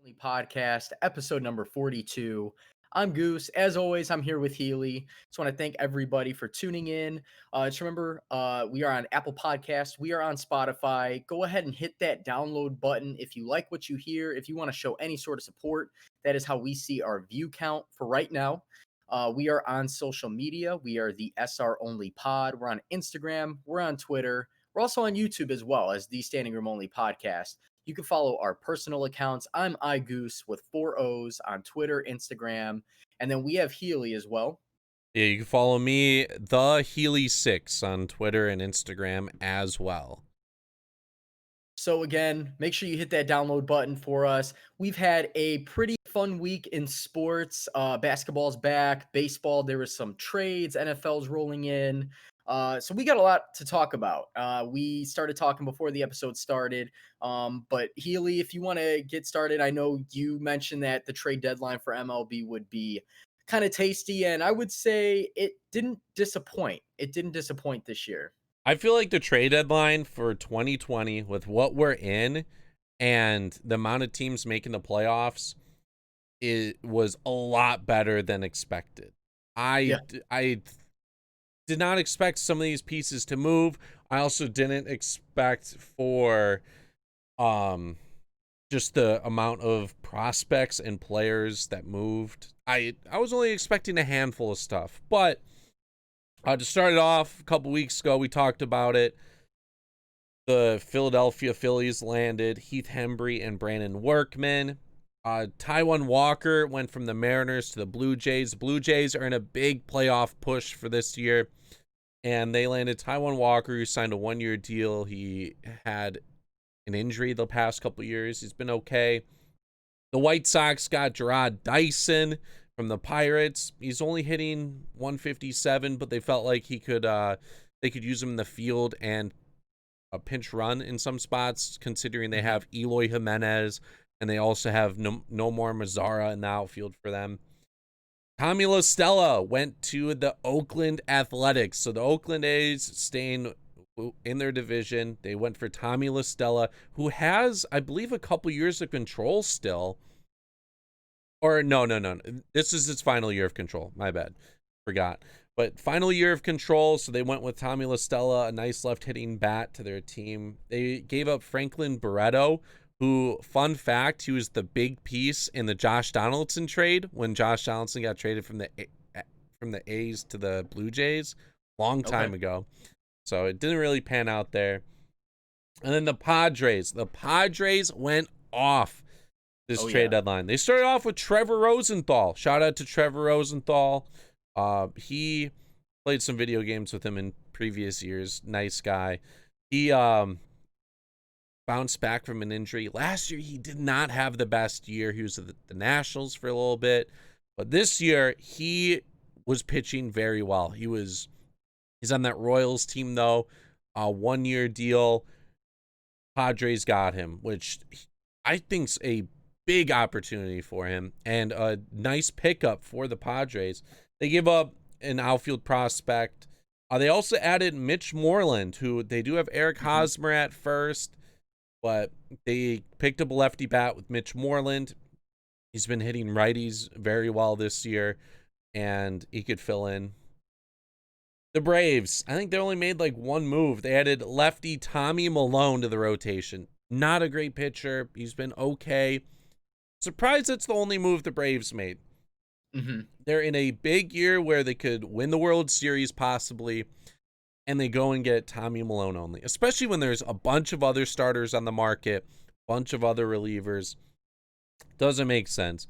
Only Podcast, episode number 42. I'm Goose. As always, I'm here with Healy. Just want to thank everybody for tuning in. Just remember, we are on Apple Podcasts. We are on Spotify. Go ahead and hit that download button if you like what you hear. If you want to show any sort of support, that is how we see our view count for right now. We are on social media. We are the SR Only Pod. We're on Instagram. We're on Twitter. We're also on YouTube as well as the Standing Room Only Podcast. You can follow our personal accounts. I'm iGoose with 4 O's on Twitter, Instagram, and then we have Healy as well. Yeah, you can follow me, the Healy6, on Twitter and Instagram as well. So again, make sure you hit that download button for us. We've had a pretty fun week in sports. Basketball's back, baseball, there was some trades, NFL's rolling in. So we got a lot to talk about. We started talking before the episode started. But Healy, if you want to get started, I know you mentioned that the trade deadline for MLB would be kind of tasty, and I would say it didn't disappoint. It didn't disappoint this year. I feel like the trade deadline for 2020, with what we're in and the amount of teams making the playoffs, it was a lot better than expected. I did not expect some of these pieces to move. I also didn't expect for just the amount of prospects and players that moved. I was only expecting a handful of stuff, but to start it off, a couple weeks ago, we talked about it. The Philadelphia Phillies landed Heath Hembree and Brandon Workman. Taijuan Walker went from the Mariners to the Blue Jays. The Blue Jays are in a big playoff push for this year, and they landed Taijuan Walker, who signed a one-year deal. He had an injury the past couple years. He's been okay. The White Sox got Jarrod Dyson from the Pirates. He's only hitting 157, but they felt like they could use him in the field and a pinch run in some spots, considering they have Eloy Jimenez and they also have no more Mazzara in the outfield for them. Tommy La Stella went to the Oakland Athletics. So the Oakland A's staying in their division. They went for Tommy La Stella, who has, I believe, a couple years of control still. Or no. This is his final year of control. My bad. Forgot. But final year of control, so they went with Tommy La Stella, a nice left-hitting bat to their team. They gave up Franklin Barreto, who, fun fact, he was the big piece in the Josh Donaldson trade when Josh Donaldson got traded from the A's to the Blue Jays long time ago. So it didn't really pan out there. And then the Padres. The Padres went off this trade deadline. They started off with Trevor Rosenthal. Shout out to Trevor Rosenthal. He played some video games with him in previous years. Nice guy. He bounced back from an injury. Last year, he did not have the best year. He was at the Nationals for a little bit. But this year, he was pitching very well. He's on that Royals team, though. One-year deal. Padres got him, which I think's a big opportunity for him and a nice pickup for the Padres. They give up an outfield prospect. They also added Mitch Moreland, who they do have Eric Hosmer at first, but they picked up a lefty bat with Mitch Moreland. He's been hitting righties very well this year, and he could fill in. The Braves, I think they only made like one move. They added lefty Tommy Malone to the rotation. Not a great pitcher. He's been okay. Surprised that's the only move the Braves made. They're in a big year where they could win the World Series possibly, and they go and get Tommy Malone only, especially when there's a bunch of other starters on the market, bunch of other relievers. Doesn't make sense.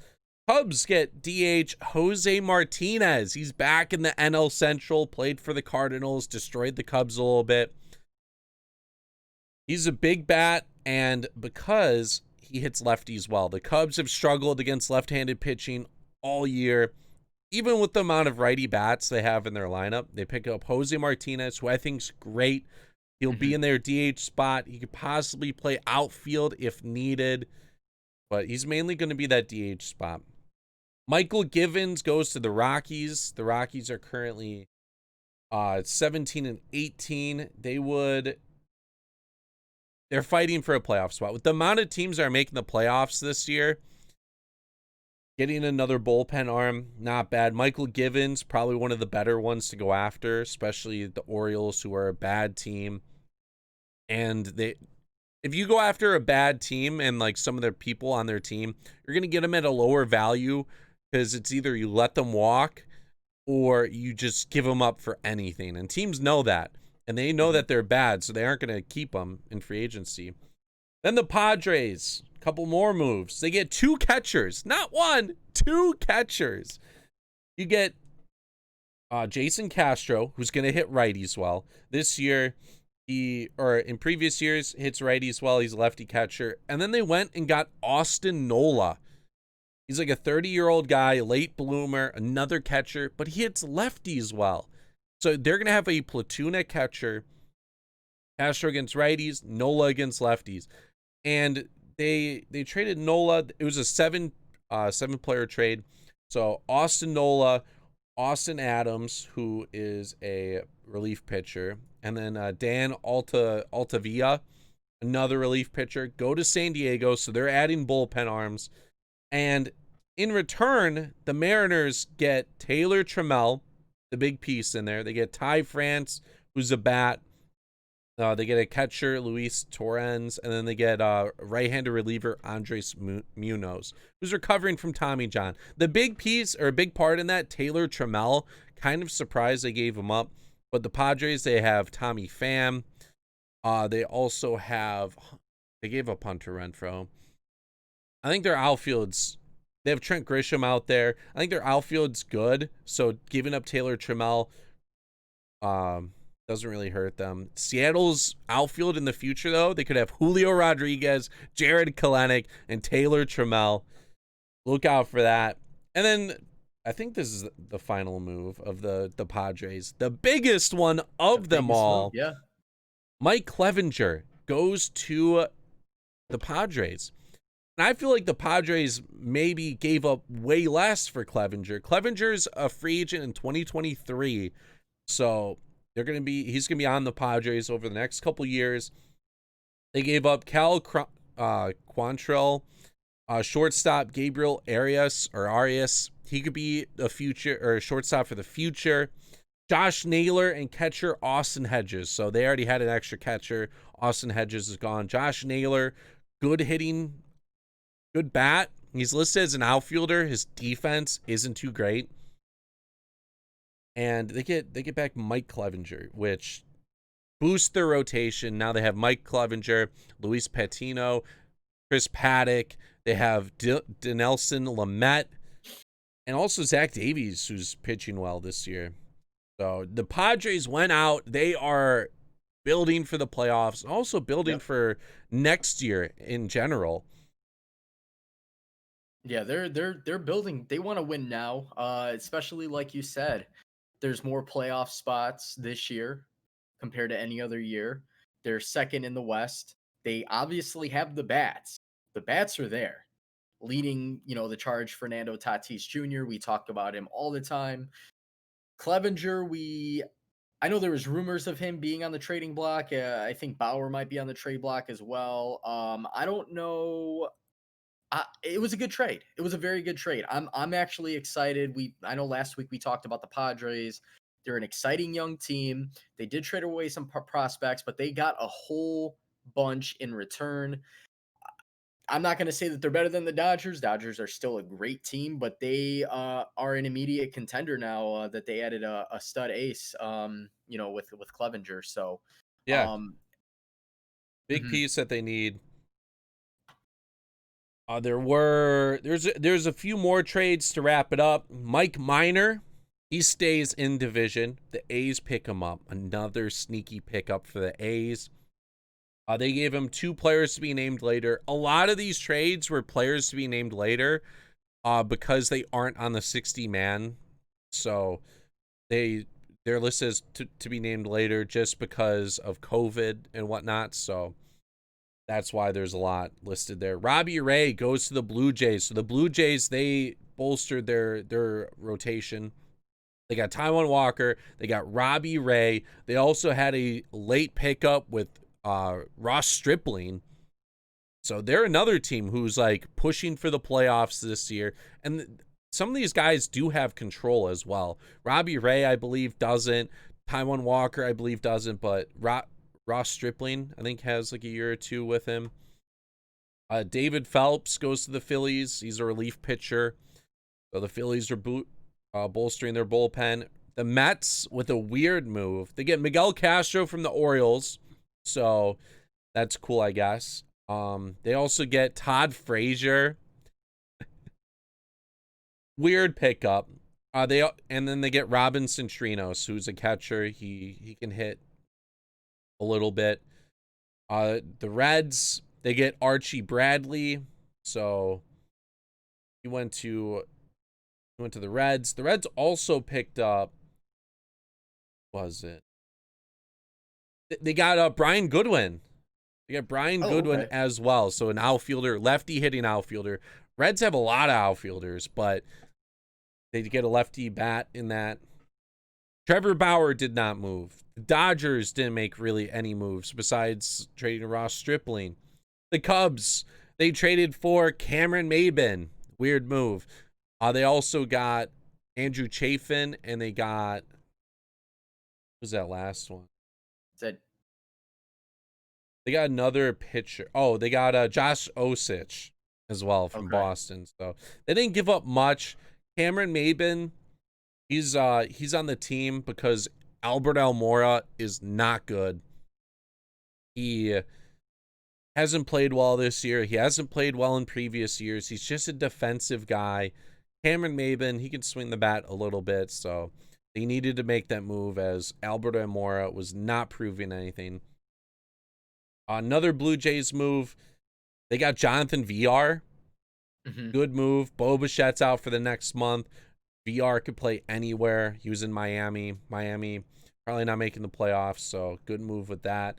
Cubs get DH Jose Martinez. He's back in the NL Central, played for the Cardinals, destroyed the Cubs a little bit. He's a big bat, and because he hits lefties well, the Cubs have struggled against left-handed pitching all year. Even with the amount of righty bats they have in their lineup, they pick up Jose Martinez, who I think is great. He'll be in their DH spot. He could possibly play outfield if needed, but he's mainly going to be that DH spot. Michael Gibbons goes to the Rockies. The Rockies are currently 17-18. They're fighting for a playoff spot. With the amount of teams that are making the playoffs this year, Getting another bullpen arm, not bad. Michael Gibbons, probably one of the better ones to go after, especially the Orioles, who are a bad team. And if you go after a bad team and like some of their people on their team, you're going to get them at a lower value because it's either you let them walk or you just give them up for anything. And teams know that. And they know that they're bad, so they aren't going to keep them in free agency. Then the Padres, a couple more moves. They get 2 catchers, not 1, 2 catchers. You get Jason Castro, who's going to hit righties well. This year, in previous years, hits righties well. He's a lefty catcher. And then they went and got Austin Nola. He's like a 30-year-old guy, late bloomer, another catcher, but he hits lefties well. So they're going to have a platoon at catcher. Castro against righties, Nola against lefties. And they traded Nola. It was a 7-player trade. So Austin Nola, Austin Adams, who is a relief pitcher, and then Dan Altavilla, another relief pitcher, go to San Diego. So they're adding bullpen arms. And in return, the Mariners get Taylor Trammell, the big piece in there. They get Ty France, who's a bat. They get a catcher, Luis Torrens, and then they get right-handed reliever, Andres Munoz, who's recovering from Tommy John. The big piece, or a big part in that, Taylor Trammell, kind of surprised they gave him up. But the Padres, they have Tommy Pham. They also have, they gave up Hunter Renfroe. I think their outfield's, they have Trent Grisham out there. I think their outfield's good, so giving up Taylor Trammell doesn't really hurt them. Seattle's outfield in the future, though, they could have Julio Rodriguez, Jared Kelenic, and Taylor Trammell. Look out for that. And then I think this is the final move of the Padres. The biggest one of them all. Move, yeah. Mike Clevinger goes to the Padres. And I feel like the Padres maybe gave up way less for Clevinger. Clevinger's a free agent in 2023. So he's going to be on the Padres over the next couple years. They gave up Cal Quantrill, shortstop Gabriel Arias. He could be a future or a shortstop for the future. Josh Naylor and catcher Austin Hedges. So they already had an extra catcher. Austin Hedges is gone. Josh Naylor, good hitting, good bat. He's listed as an outfielder. His defense isn't too great. And they get back Mike Clevinger, which boosts their rotation. Now they have Mike Clevinger, Luis Patino, Chris Paddock. They have Dinelson Lamet, and also Zach Davies, who's pitching well this year. So the Padres went out. They are building for the playoffs, and also building for next year in general. Yeah, they're building. They want to win now, especially like you said. There's more playoff spots this year compared to any other year. They're second in the West. They obviously have the bats. The bats are there. Leading, the charge, Fernando Tatis Jr. We talk about him all the time. Clevinger, I know there was rumors of him being on the trading block. I think Bauer might be on the trade block as well. I don't know. It was a good trade. It was a very good trade. I'm actually excited. I know last week we talked about the Padres. They're an exciting young team. They did trade away some prospects, but they got a whole bunch in return. I'm not going to say that they're better than the Dodgers. Dodgers are still a great team, but they are an immediate contender now that they added a stud ace, with Clevinger. So, yeah, big piece that they need. There's a few more trades to wrap it up. Mike Minor, he stays in division. The A's pick him up. Another sneaky pickup for the A's. They gave him 2 players to be named later. A lot of these trades were players to be named later because they aren't on the 60-man. So they're listed as to be named later just because of COVID and whatnot. So that's why there's a lot listed there. Robbie Ray goes to the Blue Jays. So the Blue Jays, they bolstered their rotation. They got Taijuan Walker. They got Robbie Ray. They also had a late pickup with Ross Stripling. So they're another team who's like pushing for the playoffs this year. And some of these guys do have control as well. Robbie Ray, I believe, doesn't. Taijuan Walker, I believe, doesn't. But Ross Stripling, I think, has like a year or two with him. David Phelps goes to the Phillies. He's a relief pitcher. So the Phillies are bolstering their bullpen. The Mets with a weird move. They get Miguel Castro from the Orioles. So that's cool, I guess. They also get Todd Frazier. Weird pickup. And then they get Robinson Trinos, who's a catcher. He can hit a little bit. The Reds, they get Archie Bradley. So he went to the Reds. The Reds also picked up, what was it? They got Brian Goodwin. They got Brian Goodwin as well. So an outfielder, lefty hitting outfielder. Reds have a lot of outfielders, but they get a lefty bat in that. Trevor Bauer did not move. The Dodgers didn't make really any moves besides trading Ross Stripling. The Cubs, they traded for Cameron Maybin. Weird move. They also got Andrew Chafin, and they got, what was that last one? They got another pitcher. Oh, they got Josh Osich as well from Boston. So they didn't give up much. Cameron Maybin, he's on the team because Albert Almora is not good. He hasn't played well this year. He hasn't played well in previous years. He's just a defensive guy. Cameron Maybin, he can swing the bat a little bit, so they needed to make that move as Albert Almora was not proving anything. Another Blue Jays move, they got Jonathan VR. Good move. Bo Bichette's out for the next month. VR could play anywhere. He was in Miami. Miami probably not making the playoffs, so good move with that.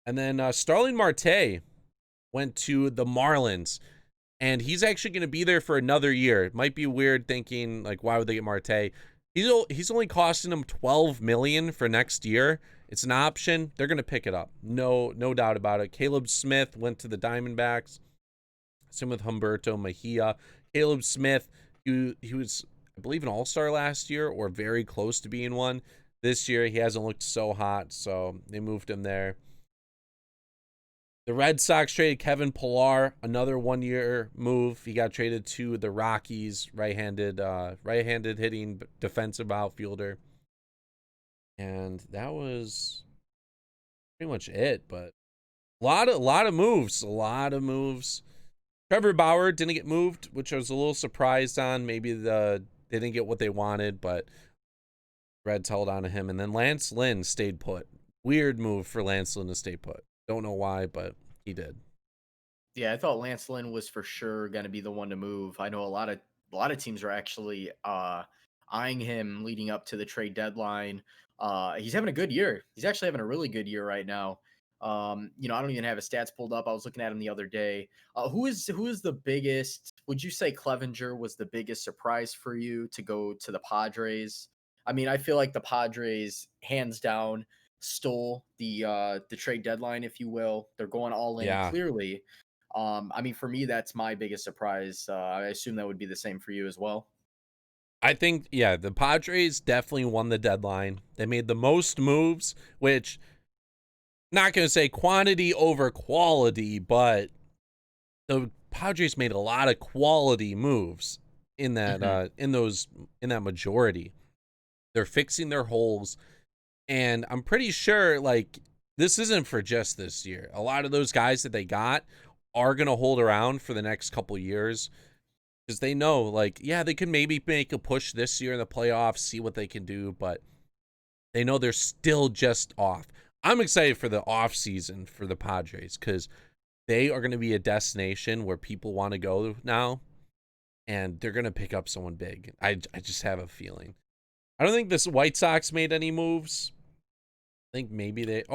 And then Starling Marte went to the Marlins, and he's actually going to be there for another year. It might be weird thinking, like, why would they get Marte? He's only costing them $12 million for next year. It's an option. They're going to pick it up. No doubt about it. Caleb Smith went to the Diamondbacks. Same with Humberto Mejia. Caleb Smith, he was, I believe, an all-star last year or very close to being one. This year, he hasn't looked so hot, so they moved him there. The Red Sox traded Kevin Pillar, another one-year move. He got traded to the Rockies, right-handed hitting defensive outfielder. And that was pretty much it, but a lot of moves. Trevor Bauer didn't get moved, which I was a little surprised on. Maybe they didn't get what they wanted, but Reds held on to him. And then Lance Lynn stayed put. Weird move for Lance Lynn to stay put. Don't know why, but he did. Yeah, I thought Lance Lynn was for sure going to be the one to move. I know a lot of teams are actually eyeing him leading up to the trade deadline. He's having a good year. He's actually having a really good year right now. I don't even have his stats pulled up. I was looking at him the other day. Who is the biggest? Would you say Clevinger was the biggest surprise for you to go to the Padres? I mean, I feel like the Padres hands down stole the trade deadline, if you will. They're going all in clearly. I mean, for me, that's my biggest surprise. I assume that would be the same for you as well. I think, the Padres definitely won the deadline. They made the most moves, which, not going to say quantity over quality, but the Padres made a lot of quality moves in that in that majority. They're fixing their holes, and I'm pretty sure like this isn't for just this year. A lot of those guys that they got are going to hold around for the next couple years. Because they know, like, they could maybe make a push this year in the playoffs, see what they can do, but they know they're still just off. I'm excited for the off season for the Padres because they are going to be a destination where people want to go now, and they're going to pick up someone big. I just have a feeling. I don't think this White Sox made any moves. I think maybe they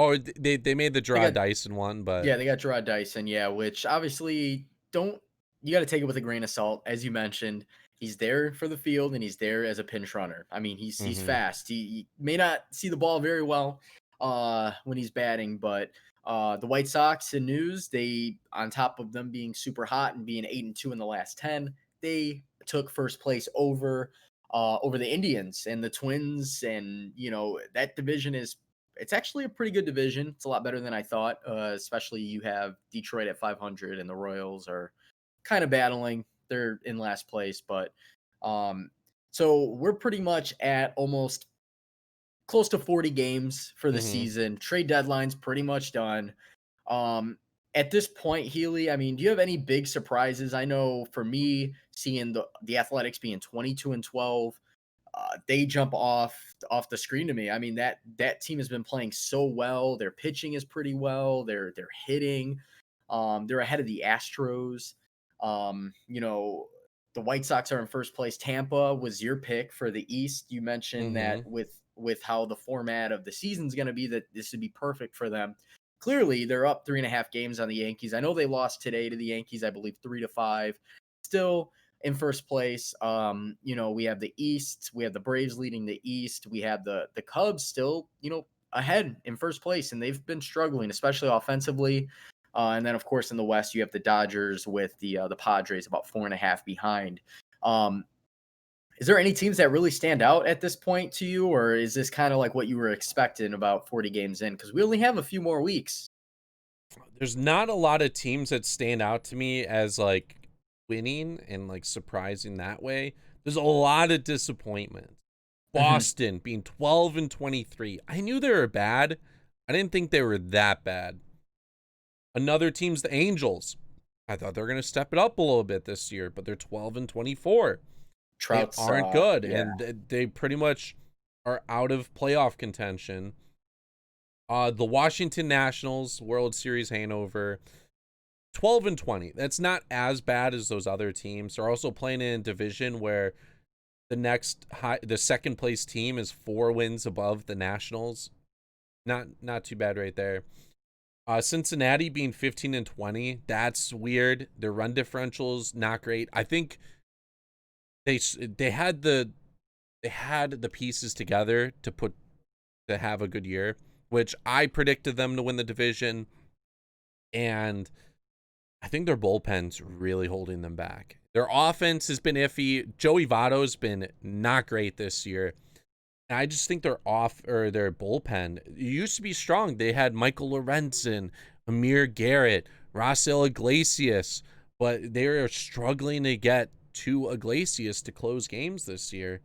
made the Jarrod Dyson one, but they got Jarrod Dyson, which obviously you got to take it with a grain of salt. As you mentioned, he's there for the field and he's there as a pinch runner. I mean, he's fast. He may not see the ball very well, when he's batting. But the White Sox in news, they, on top of them being super hot and being 8-2 in the last 10, they took first place over the Indians and the Twins. And that division it's actually a pretty good division. It's a lot better than I thought. Especially you have Detroit at 500 and the Royals are kind of battling. They're in last place, but so we're pretty much at almost close to 40 games for the Mm-hmm. season. Trade deadline's pretty much done. Um, at this point, Healy, I mean, do you have any big surprises? I know for me, seeing the Athletics being 22-12, they jump off the screen to me. I mean, that team has been playing so well. Their pitching is pretty well. They're hitting. They're ahead of the Astros. The White Sox are in first place. Tampa was your pick for the East. You mentioned that Mm-hmm. with how the format of the season's going to be, that this would be perfect for them. Clearly, they're up 3.5 games on the Yankees. I know they lost today to the Yankees, I believe 3-5. Still in first place. We have the East, we have the Braves leading the East, we have the Cubs still, ahead in first place, and they've been struggling, especially offensively. And then, of course, in the West, you have the Dodgers with the Padres about 4.5 behind. Um, is there any teams that really stand out at this point to you, or is this kind of like what you were expecting about 40 games in? Because we only have a few more weeks. There's not a lot of teams that stand out to me as like winning and like surprising that way. There's a lot of disappointment. Mm-hmm. Boston being 12-23. I knew they were bad. I didn't think they were that bad. Another team's the Angels. I thought they were going to step it up a little bit this year, but they're 12-24. They Trout's, aren't good, yeah. and they pretty much are out of playoff contention. The Washington Nationals, World Series hangover, 12-20. That's not as bad as those other teams. They're also playing in a division where the second place team is 4 wins above the Nationals. Not too bad right there. Cincinnati being 15-20, that's weird. Their run differential's not great. I think they had the pieces together to have a good year, which I predicted them to win the division, and I think their bullpen's really holding them back. Their offense has been iffy. Joey Votto's been not great this year. And I just think their bullpen used to be strong. They had Michael Lorenzen, Amir Garrett, Raisel Iglesias, but they are struggling to get to Iglesias to close games this year.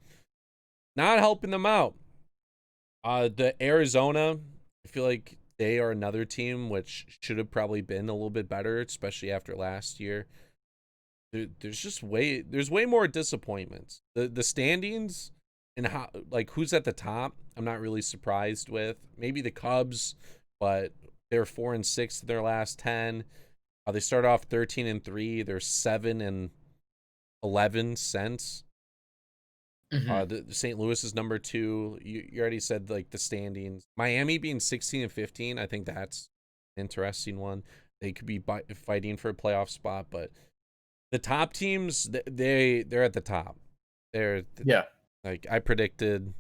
Not helping them out. The Arizona, I feel like they are another team which should have probably been a little bit better, especially after last year. There's way more disappointments. The standings and how, like, who's at the top, I'm not really surprised with. Maybe the Cubs, but they're 4-6 in their last 10. They start off 13-3. They're 7-11 since. Mm-hmm. The St. Louis is number 2. You already said like the standings. Miami being 16-15. I think that's an interesting one. They could be fighting for a playoff spot, but the top teams, they're at the top. Yeah. Like I predicted.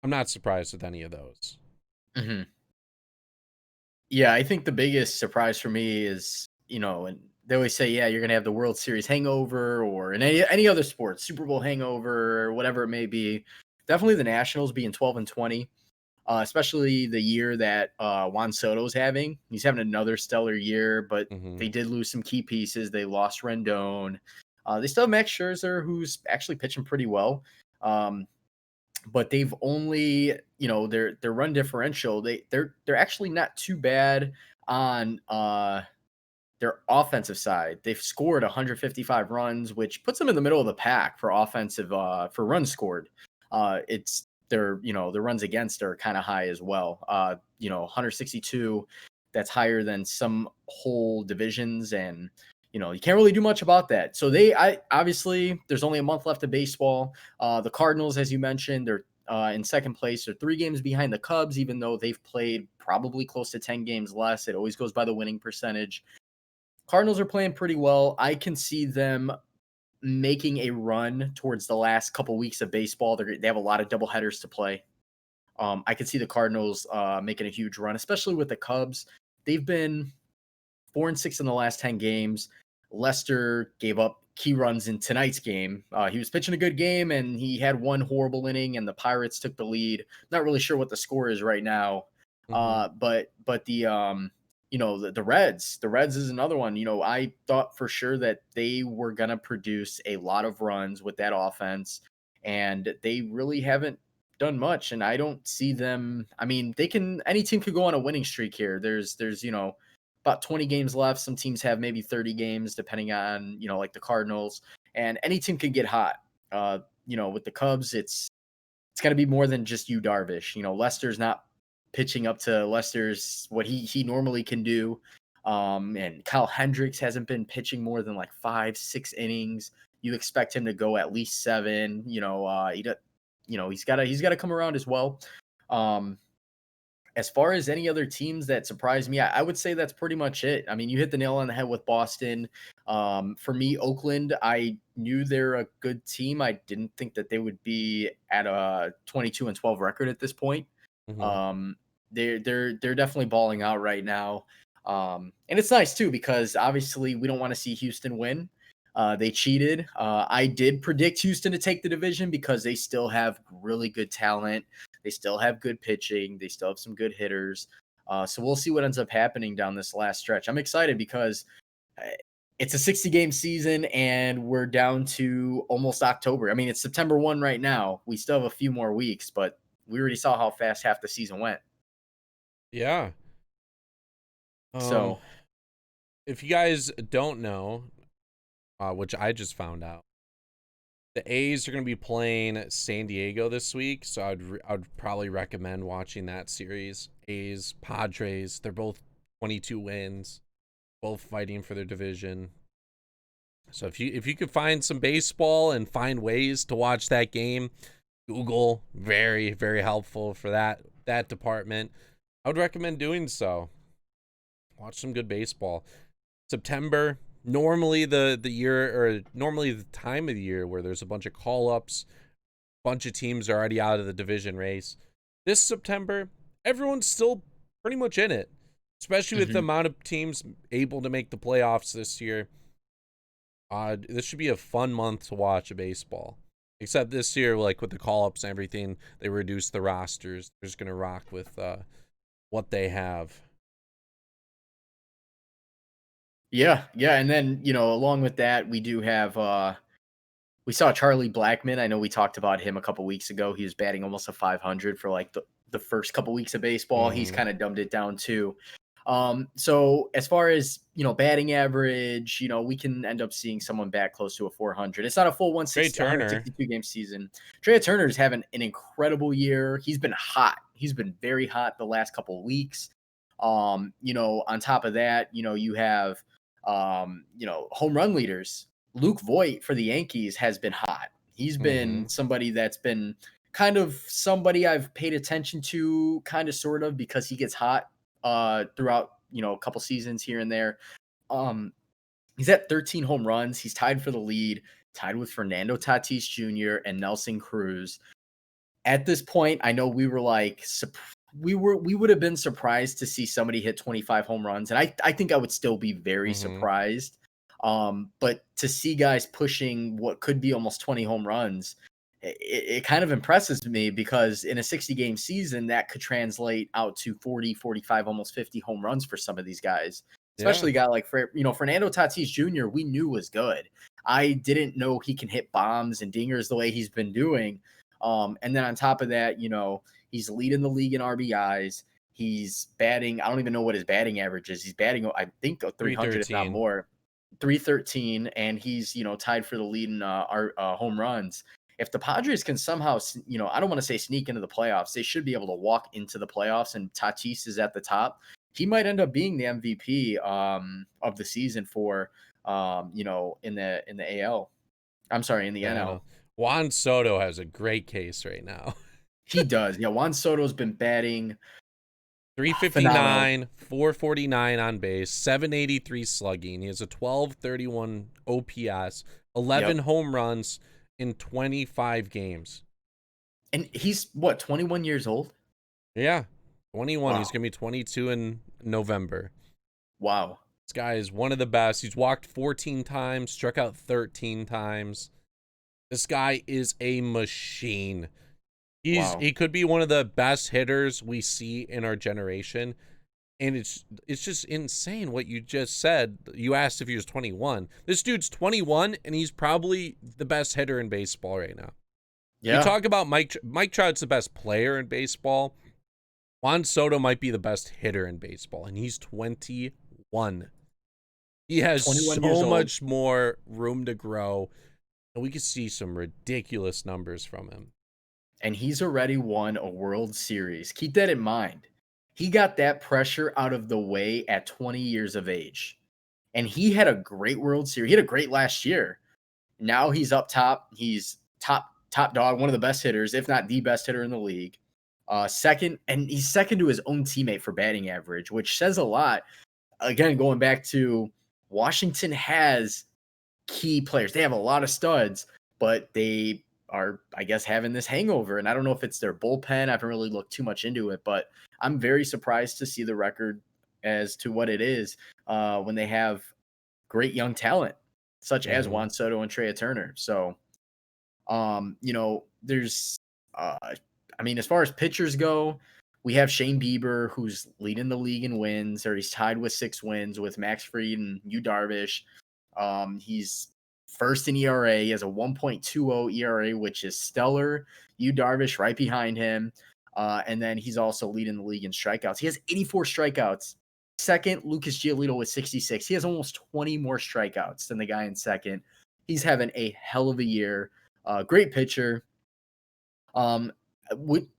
I'm not surprised with any of those. Mm-hmm. Yeah, I think the biggest surprise for me is, and they always say, yeah, you're going to have the World Series hangover, or in any other sport, Super Bowl hangover, or whatever it may be. Definitely the Nationals being 12-20, especially the year that Juan Soto's having. He's having another stellar year, but Mm-hmm. they did lose some key pieces. They lost Rendon. They still have Max Scherzer, who's actually pitching pretty well. But they've only, their run differential, they're actually not too bad on their offensive side. They've scored 155 runs, which puts them in the middle of the pack for offensive for runs scored. It's their runs against are kind of high as well. 162, that's higher than some whole divisions, and you can't really do much about that. So I obviously, there's only a month left of baseball. The Cardinals, as you mentioned, they're in second place. They're 3 games behind the Cubs, even though they've played probably close to 10 games less. It always goes by the winning percentage. Cardinals are playing pretty well. I can see them making a run towards the last couple weeks of baseball. They have a lot of doubleheaders to play. I could see the Cardinals making a huge run, especially with the Cubs. They've been 4-6 in the last 10 games. Lester gave up key runs in tonight's game. He was pitching a good game, and he had one horrible inning, and the Pirates took the lead. Not really sure what the score is right now, Mm-hmm. but the Reds is another one. I thought for sure that they were gonna produce a lot of runs with that offense, and they really haven't done much. And I don't see them. I mean, any team could go on a winning streak here. There's about 20 games left. Some teams have maybe 30 games, depending on, like the Cardinals, and any team can get hot. With the Cubs, it's got to be more than just Darvish. Lester's not pitching up to Lester's what he normally can do. And Kyle Hendricks hasn't been pitching more than like 5-6 innings. You expect him to go at least 7. He's got to come around as well. As far as any other teams that surprised me, I would say that's pretty much it. I mean, you hit the nail on the head with Boston. For me, Oakland, I knew they're a good team. I didn't think that they would be at a 22-12 record at this point. Mm-hmm. They're definitely balling out right now. And it's nice too, because obviously we don't want to see Houston win. They cheated. I did predict Houston to take the division because they still have really good talent. They still have good pitching. They still have some good hitters. So we'll see what ends up happening down this last stretch. I'm excited because it's a 60-game season and we're down to almost October. I mean, it's September 1 right now. We still have a few more weeks, but we already saw how fast half the season went. Yeah. So If you guys don't know, which I just found out, the A's are going to be playing San Diego this week, so I'd probably recommend watching that series. A's, Padres, they're both 22 wins, both fighting for their division. So if you could find some baseball and find ways to watch that game, Google, very, very helpful for that department. I would recommend doing so. Watch some good baseball. September, normally the time of the year where there's a bunch of call-ups, bunch of teams are already out of the division race. This September, everyone's still pretty much in it, especially with the amount of teams able to make the playoffs this year. This should be a fun month to watch a baseball. Except this year, like with the call-ups and everything, they reduced the rosters. They're just going to rock with what they have. yeah. And then, along with that, we do have we saw Charlie Blackman. I know we talked about him a couple weeks ago. He was batting almost a 500 for like the first couple weeks of baseball. He's kind of dumbed it down too. So as far as, batting average, we can end up seeing someone bat close to a 400. It's not a full 162 game season. Trey Turner's having an incredible year. He's been hot. He's been very hot the last couple of weeks. On top of that, you have, home run leaders. Luke Voit for the Yankees has been hot. He's been somebody that's been kind of somebody I've paid attention to, kind of sort of, because he gets hot throughout, a couple seasons here and there. He's at 13 home runs. He's tied for the lead, tied with Fernando Tatis Jr. and Nelson Cruz. At this point, I know we were like, we would have been surprised to see somebody hit 25 home runs. And I think I would still be very surprised. But to see guys pushing what could be almost 20 home runs, it kind of impresses me, because in a 60-game season, that could translate out to 40, 45, almost 50 home runs for some of these guys, especially a guy like, Fernando Tatis Jr. we knew was good. I didn't know he can hit bombs and dingers the way he's been doing. And then on top of that, he's leading the league in RBIs. He's batting, I don't even know what his batting average is. He's batting, I think, 300, if not more. 313, and he's, tied for the lead in home runs. If the Padres can somehow, I don't want to say sneak into the playoffs, they should be able to walk into the playoffs, and Tatis is at the top. He might end up being the MVP of the season for, in the AL. I'm sorry, in the NL. Juan Soto has a great case right now. He does. Yeah, Juan Soto's been batting 359, 449 on base, 783 slugging. He has a 1231 OPS, 11 home runs in 25 games. And he's, what, 21 years old? Yeah, 21. He's Wow. gonna be 22 in November. Wow. This guy is one of the best. He's walked 14 times, struck out 13 times. This guy is a machine. Wow. He could be one of the best hitters we see in our generation. And it's just insane what you just said. You asked if he was 21. This dude's 21 and he's probably the best hitter in baseball right now. You Yeah. talk about Mike Trout's the best player in baseball. Juan Soto might be the best hitter in baseball, and he's 21. He has 21 years so old. much more room to grow, and we could see some ridiculous numbers from him. And he's already won a World Series. Keep that in mind. He got that pressure out of the way at 20 years of age. And he had a great World Series. He had a great last year. Now he's up top. He's top dog, one of the best hitters, if not the best hitter in the league. Second, and he's second to his own teammate for batting average, which says a lot. Again, going back to Washington has key players. They have a lot of studs, but they are, I guess, having this hangover. And I don't know if it's their bullpen. I haven't really looked too much into it, but I'm very surprised to see the record as to what it is when they have great young talent, such as Mm-hmm. Juan Soto and Trey Turner. So, there's, I mean, as far as pitchers go, we have Shane Bieber, who's leading the league in wins, or he's tied with 6 wins with Max Fried and Yu Darvish. He's first in ERA. He has a 1.20 ERA, which is stellar. Yu Darvish right behind him. And then he's also leading the league in strikeouts. He has 84 strikeouts. Second, Lucas Giolito with 66. He has almost 20 more strikeouts than the guy in second. He's having a hell of a year. Great pitcher. Um,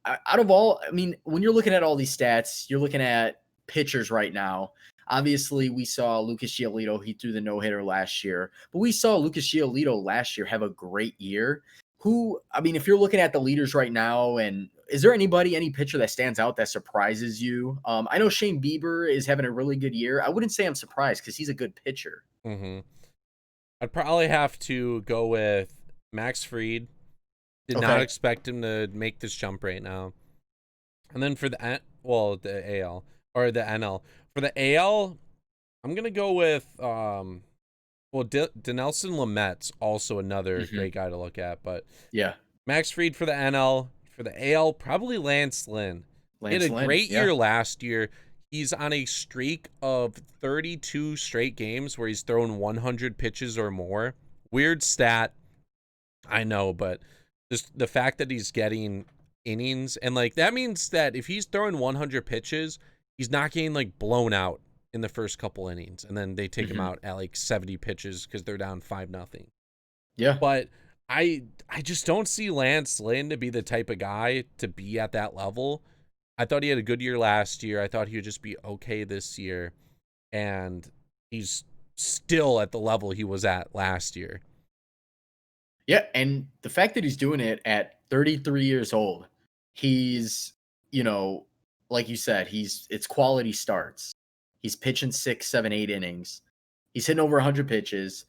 out of all, I mean, when you're looking at all these stats, you're looking at pitchers right now. Obviously, we saw Lucas Giolito. He threw the no-hitter last year, but we saw Lucas Giolito last year have a great year. I mean, if you're looking at the leaders right now, and is there any pitcher that stands out that surprises you? I know Shane Bieber is having a really good year. I wouldn't say I'm surprised because he's a good pitcher. Mm-hmm. I'd probably have to go with Max Fried. Did not Okay. expect him to make this jump right now. And then for the AL or the NL. For the AL, I'm gonna go with Dinelson Lamet's also another Hmm. great guy to look at, but Yeah. Max Fried for the NL. For the AL, probably Lance Lynn. He had a Lance Lynn. great Yeah. year last year. He's on a streak of 32 straight games where he's thrown 100 pitches or more. Weird stat, I know, but just the fact that he's getting innings, and like that means that if he's throwing 100 pitches, he's not getting like blown out in the first couple innings, and then they take him Hmm. out at like 70 pitches because they're down 5-0. Yeah. But I just don't see Lance Lynn to be the type of guy to be at that level. I thought he had a good year last year. I thought he would just be okay this year, and he's still at the level he was at last year. Yeah, and the fact that he's doing it at 33 years old, he's, you know, like you said, it's quality starts. He's pitching 6, 7, 8 innings. He's hitting over 100 pitches.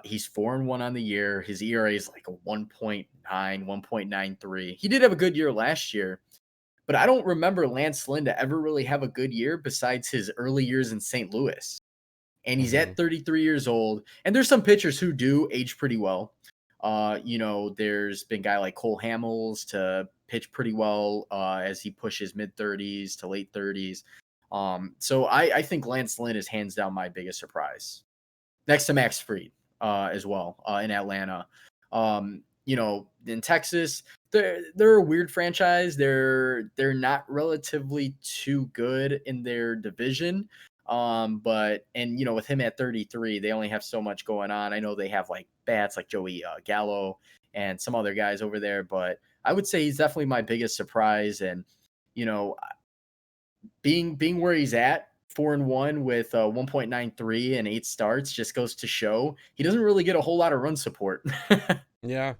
He's 4-1 on the year. His ERA is like a 1.9, 1.93. He did have a good year last year, but I don't remember Lance Lynn to ever really have a good year besides his early years in St. Louis. And he's Mm-hmm. at 33 years old. And there's some pitchers who do age pretty well. There's been a guy like Cole Hamels to pitch pretty well as he pushes mid 30s to late 30s. So I think Lance Lynn is hands down my biggest surprise, next to Max Fried as well in Atlanta. In Texas, they're a weird franchise. They're not relatively too good in their division. But with him at 33, they only have so much going on. I know they have like bats like Joey Gallo and some other guys over there, but I would say he's definitely my biggest surprise. And you know, being where he's at, 4-1 with 1.93 and 8 starts, just goes to show he doesn't really get a whole lot of run support. Yeah.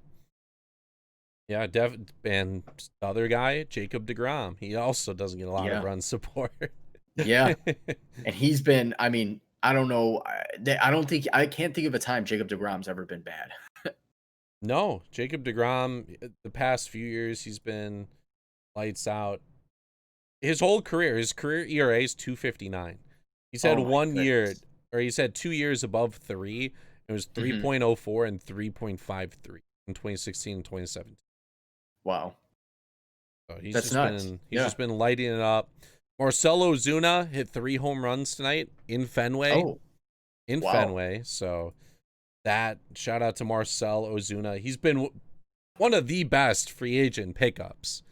Yeah, and the other guy, Jacob deGrom, he also doesn't get a lot of Yeah, run support. yeah, and he's been. I mean, I don't know. I can't think of a time Jacob Degrom's ever been bad. No, Jacob deGrom, the past few years, he's been lights out. his whole career, his career ERA is 2.59. He's had Oh my 1 year, goodness. or he's had 2 years above 3. It was Hmm. 3.04 and 3.53 in 2016 and 2017. Wow. So That's nuts. he's Yeah. just been lighting it up. Marcelo Ozuna hit 3 home runs tonight in Fenway. Oh, In wow. Fenway. So that shout out to Marcel Ozuna. He's been one of the best free agent pickups.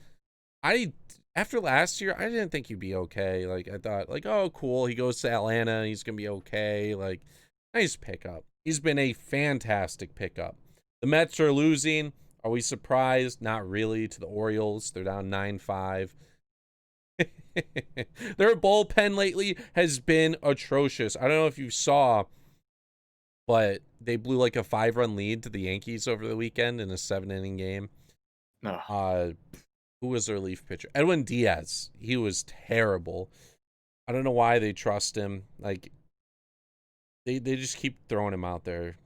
I After last year, I didn't think he'd be okay. Like I thought, like, oh cool, he goes to Atlanta, he's gonna be okay. Like, nice pickup. He's been a fantastic pickup. The Mets are losing. Are we surprised? Not really. To the Orioles, they're down 9-5. Their bullpen lately has been atrocious. I don't know if you saw, but they blew like a 5-run lead to the Yankees over the weekend in a 7-inning game. Oh, Uh, who was their relief pitcher? Edwin Diaz. He was terrible. I don't know why they trust him. Like they just keep throwing him out there.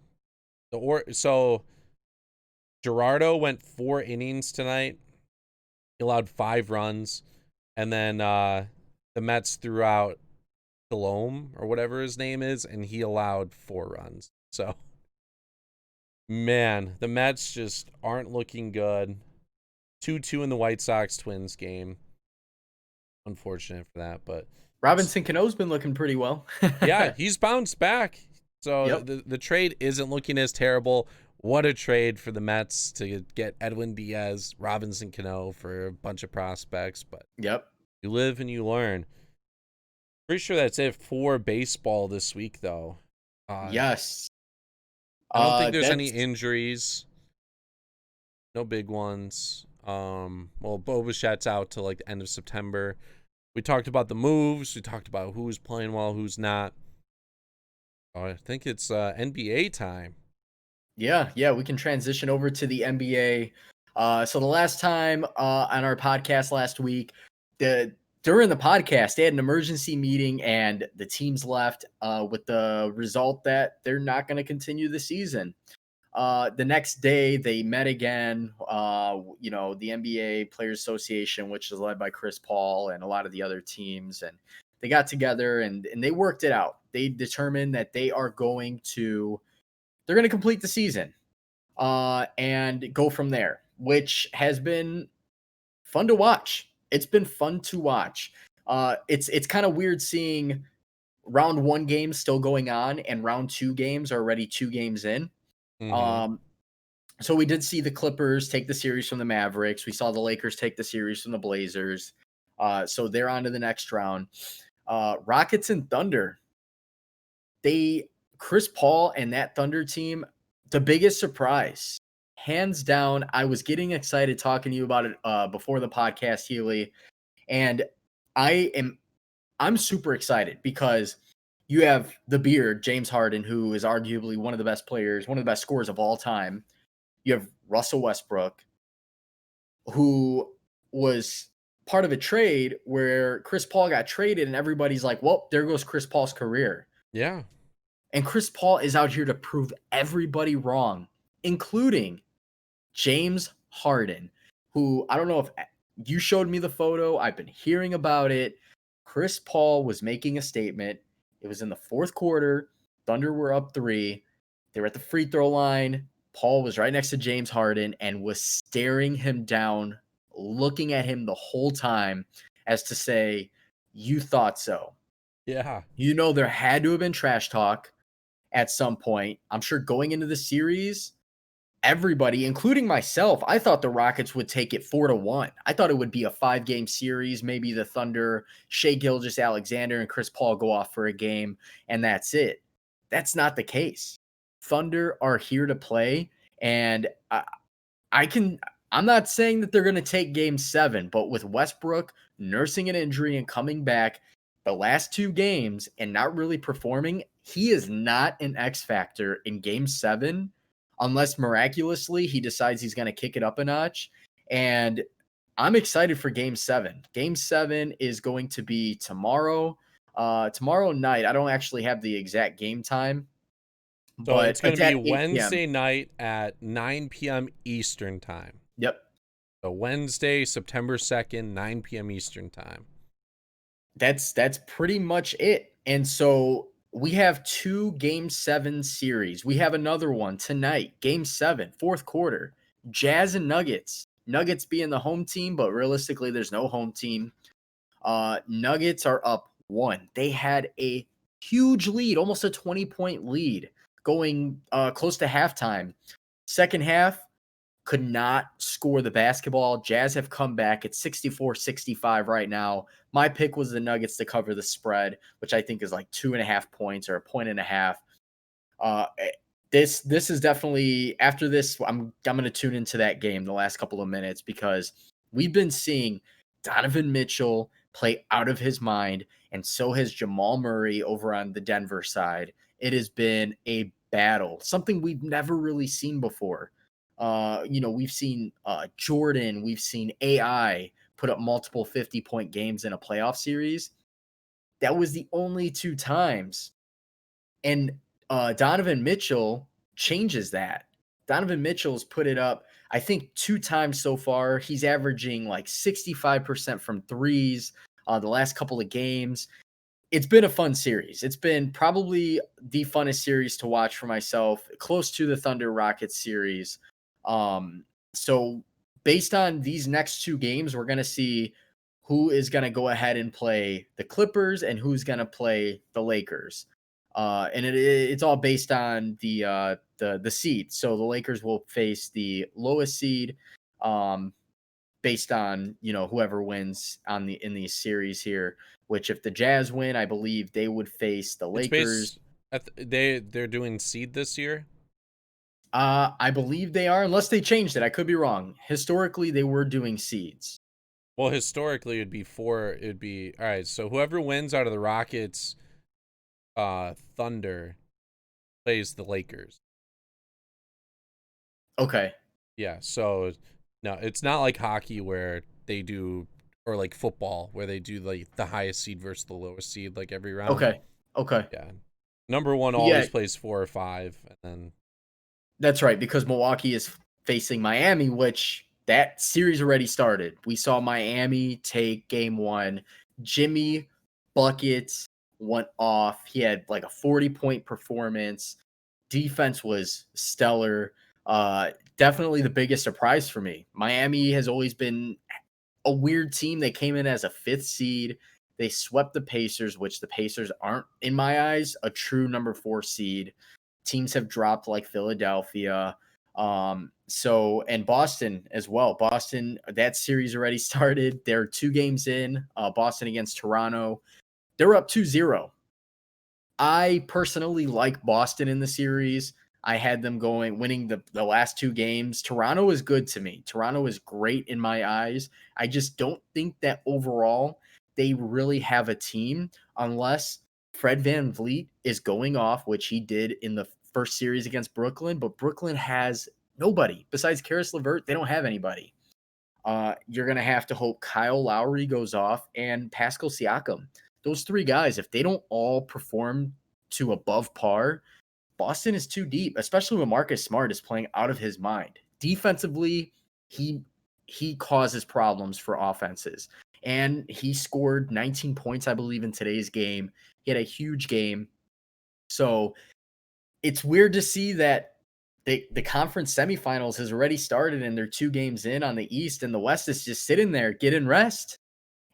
So Gerardo went 4 innings tonight. He allowed 5 runs, and then the Mets threw out Delhomme or whatever his name is, and he allowed 4 runs. So, man, the Mets just aren't looking good. 2-2 in the White Sox Twins game. Unfortunate for that, but Robinson Cano's been looking pretty well. yeah, he's bounced back. So Yep. the trade isn't looking as terrible. What a trade for the Mets to get Edwin Diaz, Robinson Cano for a bunch of prospects, but Yep. you live and you learn. Pretty sure that's it for baseball this week, though. Yes. I don't think there's any That's injuries. No big ones. Well, Boba shouts out to like the end of September. We talked about the moves. We talked about who's playing well, who's not. I think it's NBA time. yeah. We can transition over to the NBA. So the last time on our podcast last week, during the podcast, they had an emergency meeting and the teams left with the result that they're not going to continue the season. The next day, they met again. The NBA Players Association, which is led by Chris Paul and a lot of the other teams, and they got together and they worked it out. They determined that they're going to complete the season and go from there, which has been fun to watch. It's been fun to watch. It's kind of weird seeing round one games still going on and round two games are already 2 games in. Mm-hmm. Um, so we did see the Clippers take the series from the Mavericks. We saw the Lakers take the series from the Blazers. So they're on to the next round. Rockets and Thunder. Chris Paul and that Thunder team, the biggest surprise, hands down. I was getting excited talking to you about it before the podcast, Healy, and I'm super excited because you have the beard, James Harden, who is arguably one of the best players, one of the best scorers of all time. You have Russell Westbrook, who was part of a trade where Chris Paul got traded, and everybody's like, well, there goes Chris Paul's career. Yeah. And Chris Paul is out here to prove everybody wrong, including James Harden, who I don't know if you showed me the photo. I've been hearing about it. Chris Paul was making a statement. It was in the fourth quarter. Thunder were up 3. They were at the free throw line. Paul was right next to James Harden and was staring him down, looking at him the whole time as to say, you thought so. Yeah. There had to have been trash talk at some point. I'm sure going into the series, everybody, including myself, I thought the Rockets would take it 4-1. I thought it would be a 5-game series. Maybe the Thunder, Shai Gilgeous-Alexander, and Chris Paul go off for a game, and that's it. That's not the case. Thunder are here to play, and I'm not saying that they're going to take game 7, but with Westbrook nursing an injury and coming back the last 2 games and not really performing, he is not an X factor in game 7 unless miraculously he decides he's going to kick it up a notch. And I'm excited for game 7. Game 7 is going to be tomorrow night. I don't actually have the exact game time, So but it's going to it's be at 8 p.m. Wednesday night at 9 p.m. Eastern time. Yep. So Wednesday, September 2nd, 9 p.m. Eastern time. That's pretty much it. And so we have 2 Game 7 series. We have another one tonight, Game 7, 4th quarter. Jazz and Nuggets. Nuggets being the home team, but realistically, there's no home team. Nuggets are up 1. They had a huge lead, almost a 20-point lead going close to halftime. Second half, could not score the basketball. Jazz have come back. It's 64-65 right now. My pick was the Nuggets to cover the spread, which I think is like 2.5 points or a point and a half. This is definitely, after this, I'm going to tune into that game the last couple of minutes, because we've been seeing Donovan Mitchell play out of his mind, and so has Jamal Murray over on the Denver side. It has been a battle, something we've never really seen before. We've seen Jordan, we've seen AI put up multiple 50-point games in a playoff series. That was the only 2 times. And Donovan Mitchell changes that. Donovan Mitchell's put it up, I think, 2 times so far. He's averaging like 65% from threes the last couple of games. It's been a fun series. It's been probably the funnest series to watch for myself, close to the Thunder Rockets series. So based on these next 2 games, we're going to see who is going to go ahead and play the Clippers and who's going to play the Lakers. And it's all based on the seed. So the Lakers will face the lowest seed, based on, whoever wins in these series here. Which, if the Jazz win, I believe they would face the It's Lakers. they're doing seed this year. I believe they are, unless they changed it. I could be wrong. Historically, they were doing seeds. Well, historically, it'd be all right. So whoever wins out of the Rockets, Thunder, plays the Lakers. Okay. Yeah. So no, it's not like hockey where they do, or like football where they do like the highest seed versus the lowest seed like every round. Okay. Yeah. Number 1 Yeah, always plays 4 or 5, and then that's right, because Milwaukee is facing Miami, which that series already started. We saw Miami take game 1. Jimmy buckets went off. He had like a 40-point performance. Defense was stellar. Definitely the biggest surprise for me. Miami has always been a weird team. They came in as a 5th seed. They swept the Pacers, which the Pacers aren't, in my eyes, a true number 4 seed. Teams have dropped like Philadelphia. And Boston as well. Boston, that series already started. They're 2 games in. Boston against Toronto. They're up 2-0. I personally like Boston in the series. I had them winning the last 2 games. Toronto is good to me. Toronto is great in my eyes. I just don't think that overall they really have a team, unless Fred VanVleet is going off, which he did in the first series against Brooklyn. But Brooklyn has nobody besides Karis LeVert. They don't have anybody. You're going to have to hope Kyle Lowry goes off and Pascal Siakam. Those 3 guys, if they don't all perform to above par, Boston is too deep, especially when Marcus Smart is playing out of his mind. Defensively, he causes problems for offenses. And he scored 19 points, I believe, in today's game. He had a huge game. So it's weird to see that the conference semifinals has already started and they're 2 games in on the East, and the West is just sitting there getting rest.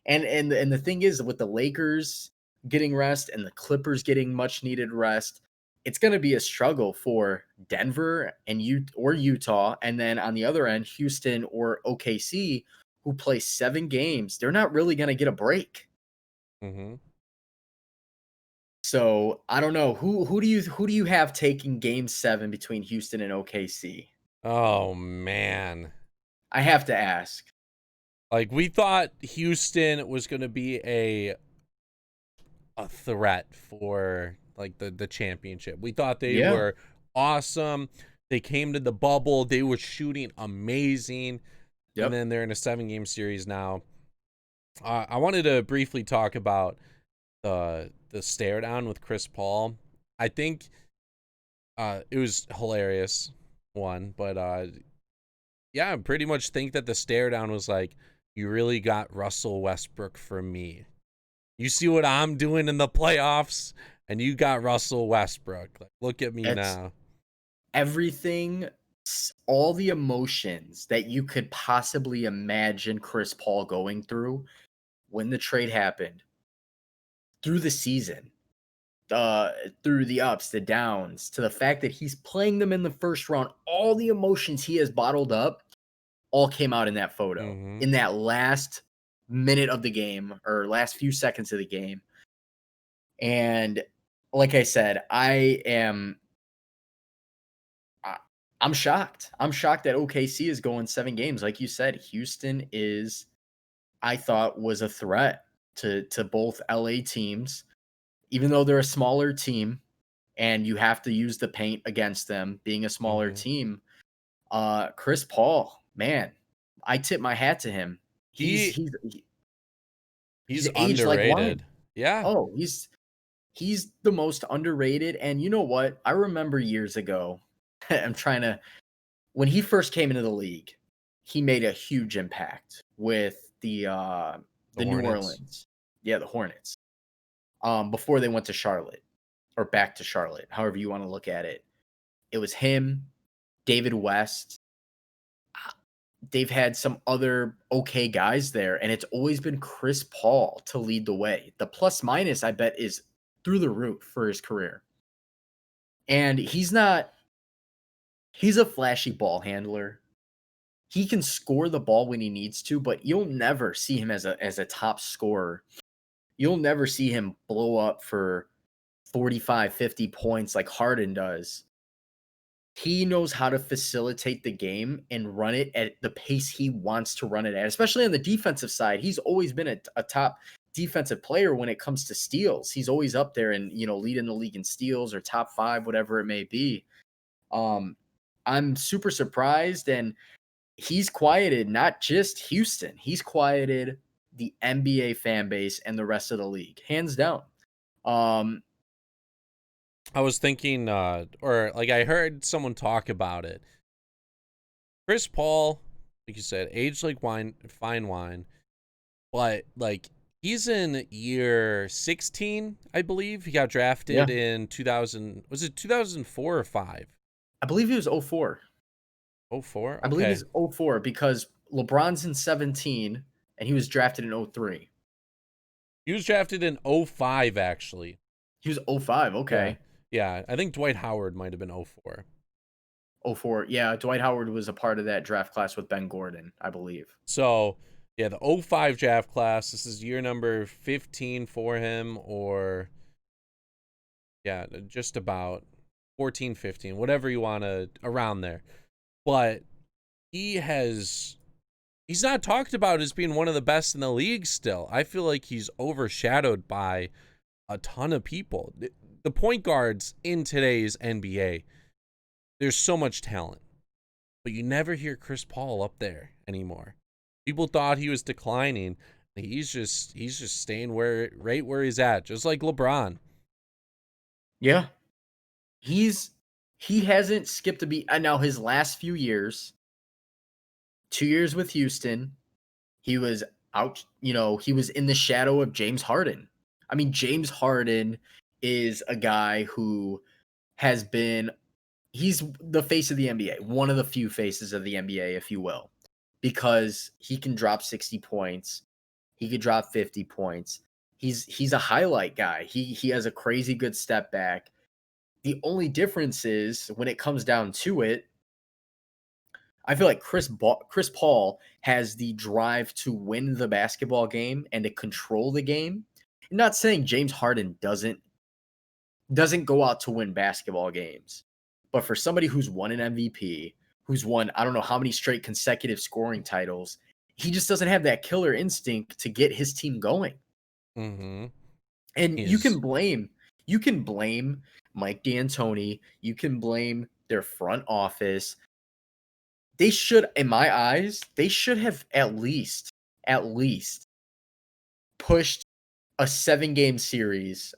And the thing is, with the Lakers getting rest and the Clippers getting much needed rest, it's going to be a struggle for Denver and Utah. And then on the other end, Houston or OKC, who play 7 games. They're not really going to get a break. mm-hmm. So I don't know. Who do you have taking game 7 between Houston and OKC? Oh man. I have to ask. Like, we thought Houston was going to be a threat for like the championship. We thought they Yeah. were awesome. They came to the bubble. They were shooting amazing. Yep. And then they're in a 7-game series now. I wanted to briefly talk about the stare down with Chris Paul. I think it was hilarious, but yeah, I pretty much think that the stare down was like, you really got Russell Westbrook for me. You see what I'm doing in the playoffs, and you got Russell Westbrook. Like, look at me It's now. everything, all the emotions that you could possibly imagine Chris Paul going through when the trade happened, through the season, uh, through the ups, the downs, to the fact that he's playing them in the first round. All the emotions he has bottled up all came out in that photo, Mm-hmm. in that last minute of the game or last few seconds of the game. And like I said, I- I'm shocked. I'm shocked that OKC is going 7 games. Like you said, Houston is, I thought, was a threat to both LA teams, even though they're a smaller team and you have to use the paint against them being a smaller Mm-hmm. team. Chris Paul, man, I tip my hat to him. He's He he's he's he's aged like wine. underrated. Yeah. Oh, he's the most underrated. And you know what? I remember years ago, I'm trying to when he first came into the league, he made a huge impact with The the New Hornets. Orleans. Yeah, the Hornets. Before they went to Charlotte or back to Charlotte, however you want to look at it. It was him, David West. They've had some other okay guys there, and it's always been Chris Paul to lead the way. The plus minus, I bet, is through the roof for his career. And he's a flashy ball handler. He can score the ball when he needs to, but you'll never see him as a top scorer. You'll never see him blow up for 45, 50 points like Harden does. He knows how to facilitate the game and run it at the pace he wants to run it at, especially on the defensive side. He's always been a top defensive player when it comes to steals. He's always up there and, leading the league in steals or top 5, whatever it may be. I'm super surprised, and he's quieted not just Houston. He's quieted the NBA fan base and the rest of the league, hands down. Um, I was thinking, or like I heard someone talk about it. Chris Paul, like you said, aged like wine, fine wine, but like he's in year 16, I believe. He got yeah, drafted in 2000. Was it 2004 or 5? I believe he was 04. Oh, 04? I believe Okay. he's 04 because LeBron's in 17 and he was drafted in 03. He was drafted in 05, actually. He was 05. Yeah. Okay. Yeah. I think Dwight Howard might have been 04. 04. Yeah, Dwight Howard was a part of that draft class with Ben Gordon, I believe. So, yeah, the 05 draft class. This is year number 15 for him, or, yeah, just about 14, 15, whatever you want to, around there. But he's not talked about as being one of the best in the league still. I feel like he's overshadowed by a ton of people. The point guards in today's NBA, there's so much talent, but you never hear Chris Paul up there anymore. People thought he was declining. He's just staying right where he's at, just like LeBron. Yeah. He hasn't skipped a beat. And now his last few years, 2 years with Houston, he was out, he was in the shadow of James Harden. I mean, James Harden is a guy who has been he's the face of the NBA, one of the few faces of the NBA, if you will, because he can drop 60 points. He could drop 50 points. He's a highlight guy. He has a crazy good step back. The only difference is when it comes down to it, I feel like Chris Paul has the drive to win the basketball game and to control the game. I'm not saying James Harden doesn't go out to win basketball games. But for somebody who's won an MVP, who's won I don't know how many straight consecutive scoring titles, he just doesn't have that killer instinct to get his team going. Mm-hmm. And He's you can blame Mike D'Antoni, you can blame their front office. They should, in my eyes, they should have at least pushed a 7-game series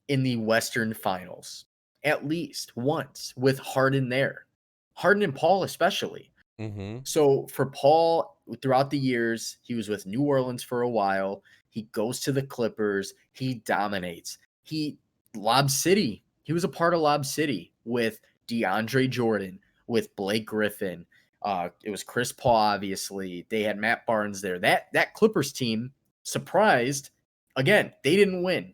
in the Western Finals. At least once with Harden there. Harden and Paul especially. mm-hmm. So for Paul, throughout the years, he was with New Orleans for a while. He goes to the Clippers. He dominates. Lob City. He was a part of Lob City with DeAndre Jordan, with Blake Griffin. It was Chris Paul, obviously. They had Matt Barnes there. That Clippers team, surprised, again, they didn't win.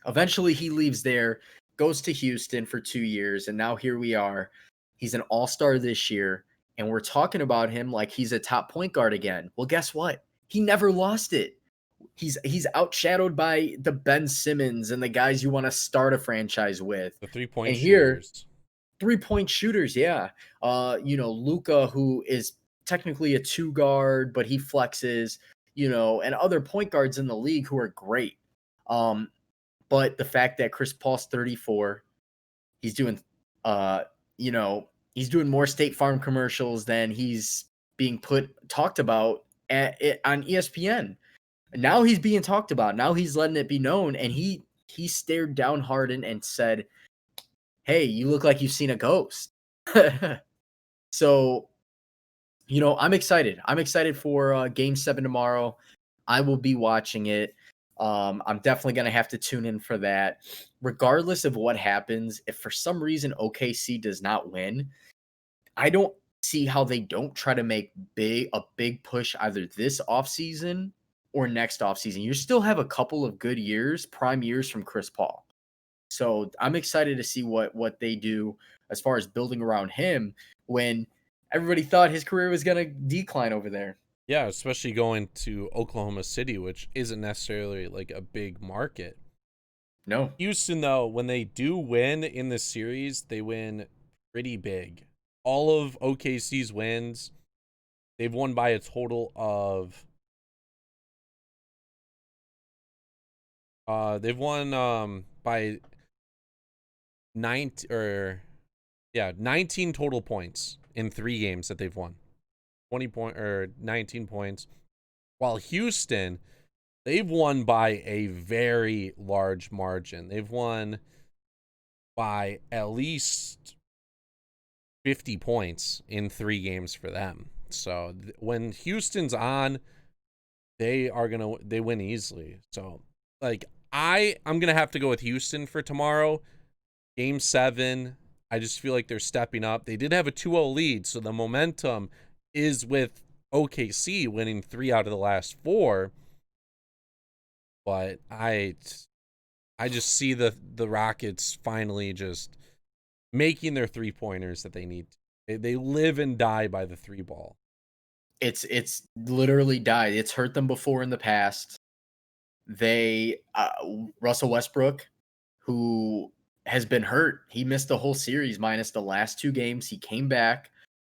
Eventually, he leaves there, goes to Houston for 2 years, and now here we are. He's an all-star this year, and we're talking about him like he's a top point guard again. Well, guess what? He never lost it. He's outshadowed by the Ben Simmons and the guys you want to start a franchise with. The 3-point And here, shooters. 3-point shooters, yeah. Luka, who is technically a 2 guard, but he flexes, and other point guards in the league who are great. But the fact that Chris Paul's 34, he's doing, he's doing more State Farm commercials than he's being talked about on ESPN. Now he's being talked about. Now he's letting it be known, and he stared down Harden and said, "Hey, you look like you've seen a ghost." So, I'm excited. I'm excited for Game 7 tomorrow. I will be watching it. I'm definitely going to have to tune in for that. Regardless of what happens, if for some reason OKC does not win, I don't see how they don't try to make a big push either this offseason or next offseason. You still have a couple of good years, prime years from Chris Paul. So I'm excited to see what they do as far as building around him when everybody thought his career was going to decline over there. Yeah, especially going to Oklahoma City, which isn't necessarily like a big market. No. Houston, though, when they do win in the series, they win pretty big. All of OKC's wins, they've won by a total of they've won by 19 total points in 3 games that they've won. 19 points. While Houston, they've won by a very large margin. They've won by at least 50 points in 3 games for them. So when Houston's on, they win easily. So I'm going to have to go with Houston for tomorrow. Game 7, I just feel like they're stepping up. They did have a 2-0 lead, so the momentum is with OKC winning 3 out of the last 4. But I just see the Rockets finally just making their 3-pointers that they need. They live and die by the 3 ball. It's literally died. It's hurt them before in the past. They Russell Westbrook, who has been hurt. He missed the whole series minus the last 2 games. He came back.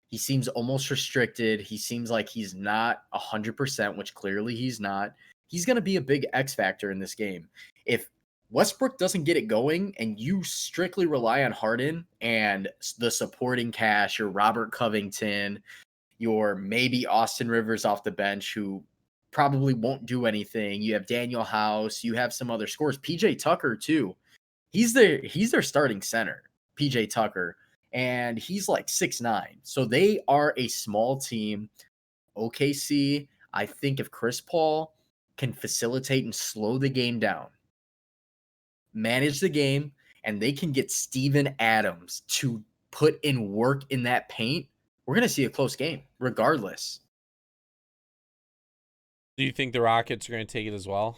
He seems almost restricted. He seems like he's not 100%, which clearly he's not. He's going to be a big X factor in this game. If Westbrook doesn't get it going and you strictly rely on Harden and the supporting cast, your Robert Covington, your maybe Austin Rivers off the bench, who probably won't do anything. You have Daniel House. You have some other scores. PJ Tucker, too. He's their starting center, PJ Tucker. And he's like 6'9". So they are a small team. OKC, I think if Chris Paul can facilitate and slow the game down, manage the game, and they can get Steven Adams to put in work in that paint, we're going to see a close game regardless. Do you think the Rockets are going to take it as well?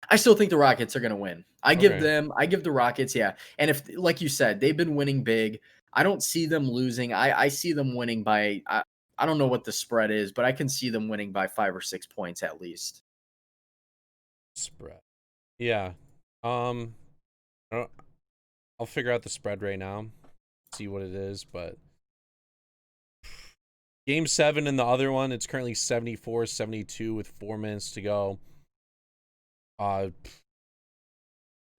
I still think the Rockets are going to win. I give the Rockets, yeah. And if, like you said, they've been winning big, I don't see them losing. I see them winning by, I don't know what the spread is, but I can see them winning by 5 or 6 points at least. Spread. Yeah. I'll figure out the spread right now, see what it is, but Game 7 and the other one, it's currently 74-72 with 4 minutes to go. The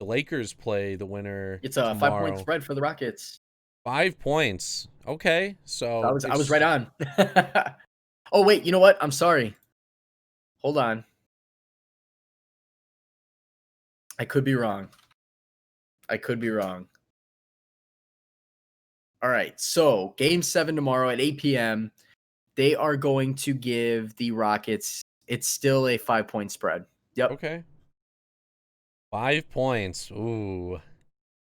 Lakers play the winner. It's a tomorrow. 5-point spread for the Rockets. 5 points. Okay, so I was right on. Oh wait, you know what? I'm sorry. Hold on. I could be wrong. All right, so Game 7 tomorrow at 8 p.m. They are going to give the Rockets. It's still a 5-point spread. Yep. Okay. 5 points. Ooh.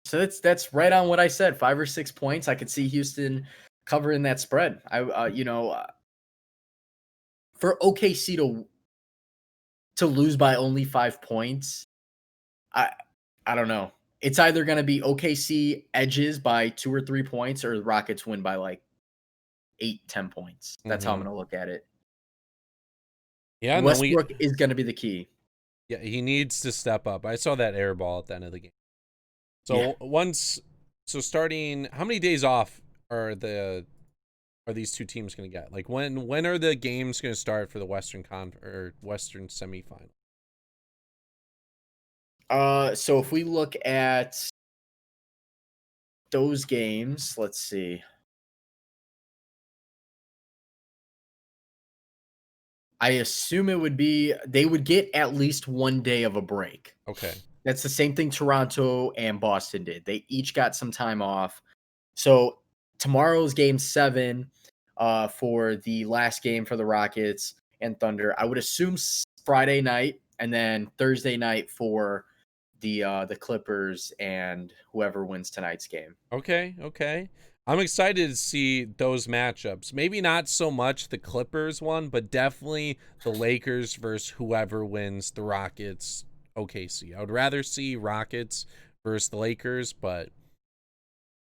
So that's right on what I said. 5 or 6 points. I could see Houston covering that spread. For OKC to lose by only 5 points, I I don't know. It's either going to be OKC edges by 2 or 3 points, or the Rockets win by like 8, 10 points. That's how I'm Mm-hmm. going to look at it. Yeah, and then Westbrook is going to be the key. yeah, he needs to step up. I saw that air ball at the end of the game. Yeah. So starting, how many days off are these two teams going to get? Like when are the games going to start for the Western semifinal? So if we look at those games, let's see. I assume they would get at least 1 day of a break. Okay. That's the same thing Toronto and Boston did. They each got some time off. So tomorrow's game 7 for the last game for the Rockets and Thunder. I would assume Friday night, and then Thursday night for the Clippers and whoever wins tonight's game. Okay. I'm excited to see those matchups. Maybe not so much the Clippers one, but definitely the Lakers versus whoever wins the Rockets OKC. I would rather see Rockets versus the Lakers, but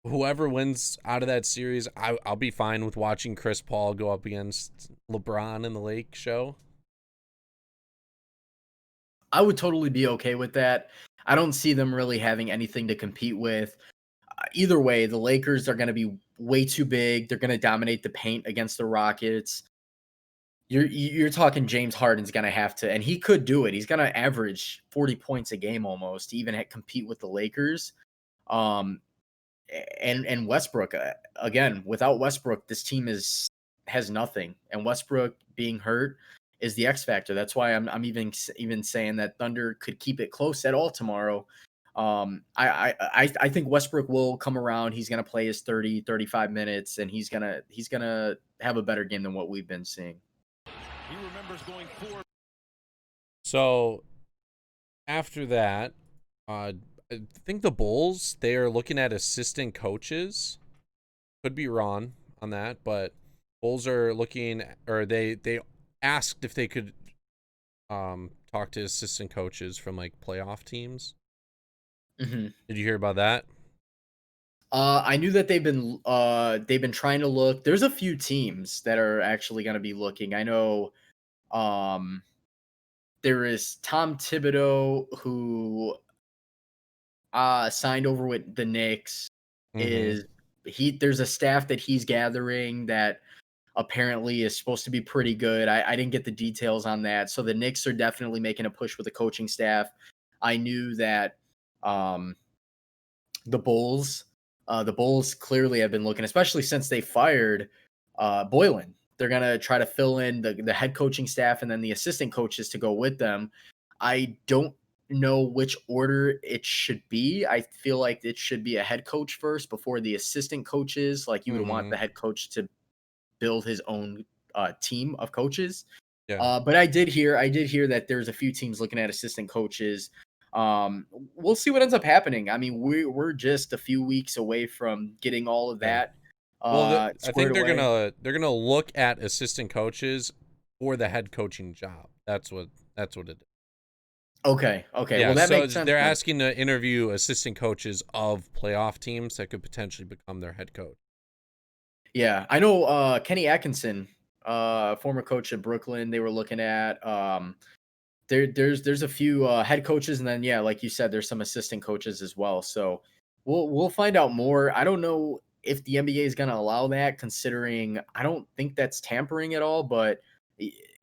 whoever wins out of that series, I'll be fine with watching Chris Paul go up against LeBron in the Lake show. I would totally be okay with that. I don't see them really having anything to compete with. Either way, the Lakers are going to be way too big. They're going to dominate the paint against the Rockets. You're talking James Harden's going to have to, and he could do it. He's going to average 40 points a game almost to even compete with the Lakers. Um, and Westbrook again, without Westbrook, this team has nothing. And Westbrook being hurt is the X factor. That's why I'm even saying that Thunder could keep it close at all tomorrow. I think Westbrook will come around. He's going to play his 30-35 minutes, and he's going to have a better game than what we've been seeing. He remembers going forward. So after that, I think the Bulls, they are looking at assistant coaches. Could be wrong on that, but Bulls are looking, or they asked if they could talk to assistant coaches from like playoff teams. Mm-hmm. Did you hear about that? I knew that they've been trying to look. There's a few teams that are actually going to be looking. I know there is Tom Thibodeau, who signed over with the Knicks. Mm-hmm. There's a staff that he's gathering that apparently is supposed to be pretty good. I didn't get the details on that. So the Knicks are definitely making a push with the coaching staff. I knew that the Bulls, the Bulls clearly have been looking, especially since they fired Boylan. They're gonna try to fill in the head coaching staff and then the assistant coaches to go with them. I don't know which order it should be. I feel like it should be a head coach first before the assistant coaches. Like you would want Mm-hmm. the head coach to build his own team of coaches. Yeah. But I did hear that there's a few teams looking at assistant coaches. We'll see what ends up happening. I mean, we're just a few weeks away from getting all of Yeah. that Well, I think squared away. they're gonna look at assistant coaches for the head coaching job. That's what it is. Okay. Yeah, Well, that so makes sense they're then. asking to interview assistant coaches of playoff teams that could potentially become their head coach. Yeah, I know Kenny Atkinson, former coach at Brooklyn, they were looking at. There's a few head coaches, and then yeah, like you said, there's some assistant coaches as well. So we'll find out more. I don't know if the NBA is going to allow that, considering I don't think that's tampering at all. But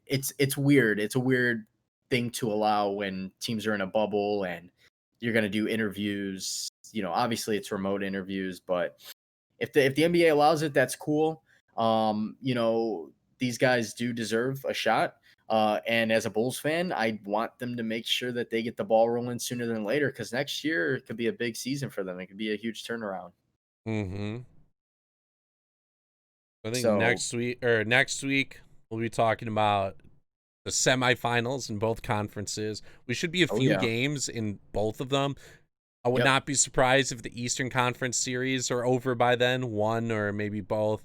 it's weird. It's a weird thing to allow when teams are in a bubble and you're going to do interviews. Obviously it's remote interviews, but if the NBA allows it, that's cool. These guys do deserve a shot. And as a Bulls fan, I want them to make sure that they get the ball rolling sooner than later, because next year it could be a big season for them. It could be a huge turnaround. Mm-hmm. I think So next week we'll be talking about the semifinals in both conferences. We should be a Oh, few yeah. games in both of them. I would Yep. not be surprised if the Eastern Conference series are over by then, one or maybe both.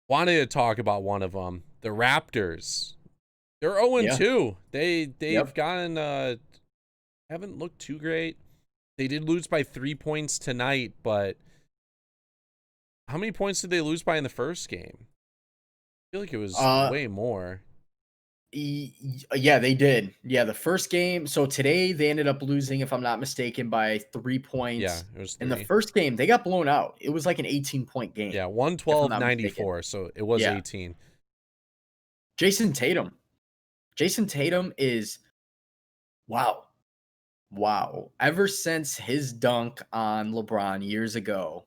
Wanted to talk about one of them, the Raptors. They're Yeah. 0-2. They've Yep. gotten haven't looked too great. They did lose by 3 points tonight, but how many points did they lose by in the first game? I feel like it was Uh, way more. yeah, they did. Yeah, the first game. So today they ended up losing, if I'm not mistaken, by 3 Yeah, points. it was In the 3. first game, they got blown out. It was like an 18-point game, Yeah, if I'm not mistaken. 112-94, so it was Yeah. 18. Jason Tatum. Jason Tatum is wow. Wow. Ever since his dunk on LeBron years ago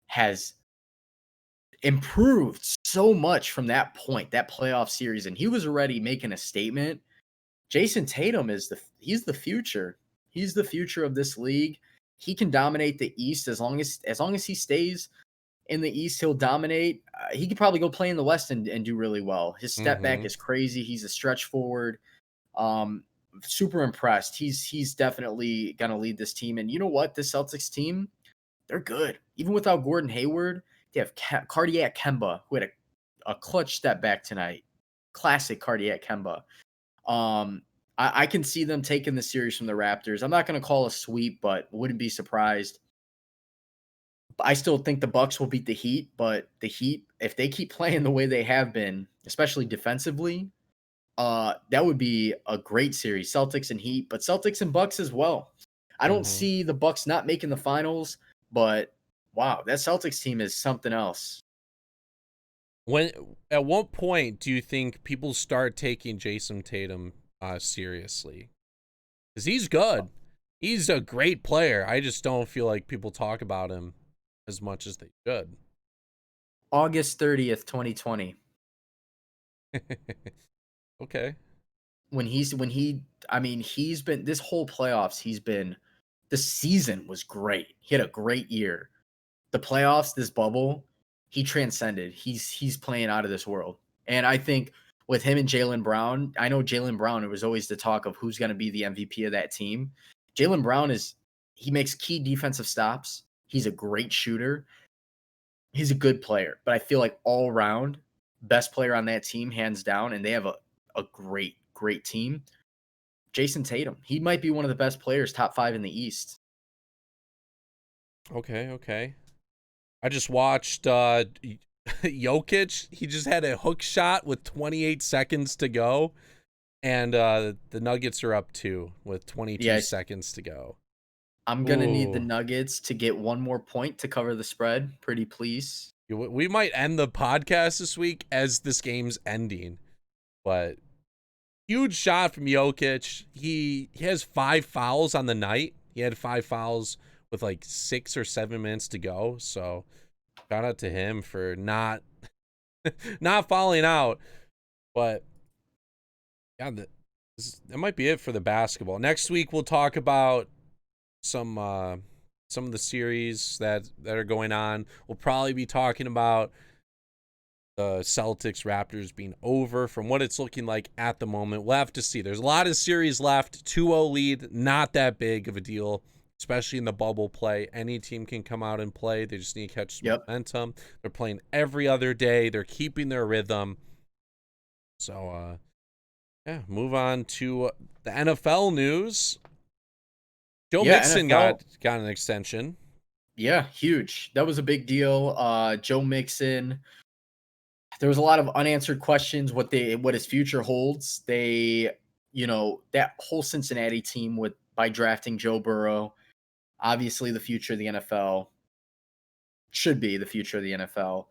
has improved so much from that point, that playoff series, and he was already making a statement. Jason Tatum he's the future. He's the future of this league. He can dominate the East as long as he stays in the East, he'll dominate. He could probably go play in the West and do really well. His step back Mm-hmm. is crazy. He's a stretch forward. Um, Super impressed. He's definitely gonna lead this team. And you know what? This Celtics team, they're good. Even without Gordon Hayward, they have Cardiac Kemba, who had a clutch step back tonight. Classic Cardiac Kemba. I can see them taking the series from the Raptors. I'm not going to call a sweep, but wouldn't be surprised. I still think the Bucks will beat the Heat, but the Heat, if they keep playing the way they have been, especially defensively, that would be a great series. Celtics and Heat, but Celtics and Bucks as well. I don't Mm-hmm. see the Bucks not making the finals, but wow, that Celtics team is something else. At what point do you think people start taking Jason Tatum seriously? Because he's good. He's a great player. I just don't feel like people talk about him as much as they should. August 30th, 2020. Okay. He's been this whole playoffs, the season was great. He had a great year. The playoffs, this bubble, he transcended. He's playing out of this world. And I think with him and Jaylen Brown, I know Jaylen Brown, it was always the talk of who's going to be the MVP of that team. Jaylen Brown he makes key defensive stops. He's a great shooter. He's a good player, but I feel like all around, best player on that team, hands down, and they have a great, great team. Jason Tatum. He might be one of the best players, top 5 in the East. Okay. I just watched Jokic. He just had a hook shot with 28 seconds to go, and the Nuggets are up 2 with 22 seconds to go. I'm going to need the Nuggets to get one more point to cover the spread. Pretty please. We might end the podcast this week as this game's ending, but huge shot from Jokic. He has 5 fouls on the night. He had 5 fouls with like 6 or 7 minutes to go. So shout out to him for not falling out. But yeah, that might be it for the basketball. Next week we'll talk about some of the series that are going on. We'll probably be talking about the Celtics Raptors being over from what it's looking like at the moment. We'll have to see. There's a lot of series left. 2-0 lead, not that big of a deal, especially in the bubble play. Any team can come out and play. They just need to catch some momentum. They're playing every other day. They're keeping their rhythm. So, move on to the NFL news. Joe Mixon got an extension. Yeah, huge. That was a big deal. Joe Mixon. There was a lot of unanswered questions what his future holds. That whole Cincinnati team by drafting Joe Burrow, obviously the future of the NFL, should be the future of the NFL.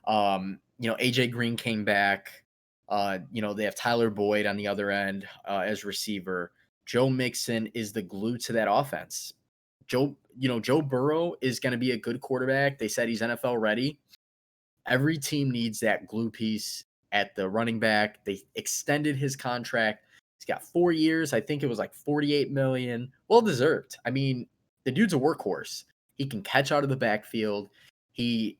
AJ Green came back. They have Tyler Boyd on the other end as receiver. Joe Mixon is the glue to that offense. Joe Burrow is going to be a good quarterback. They said he's NFL ready. Every team needs that glue piece at the running back. They extended his contract. He's got 4 years. I think it was like $48 million. Well deserved. I mean, the dude's a workhorse. He can catch out of the backfield. He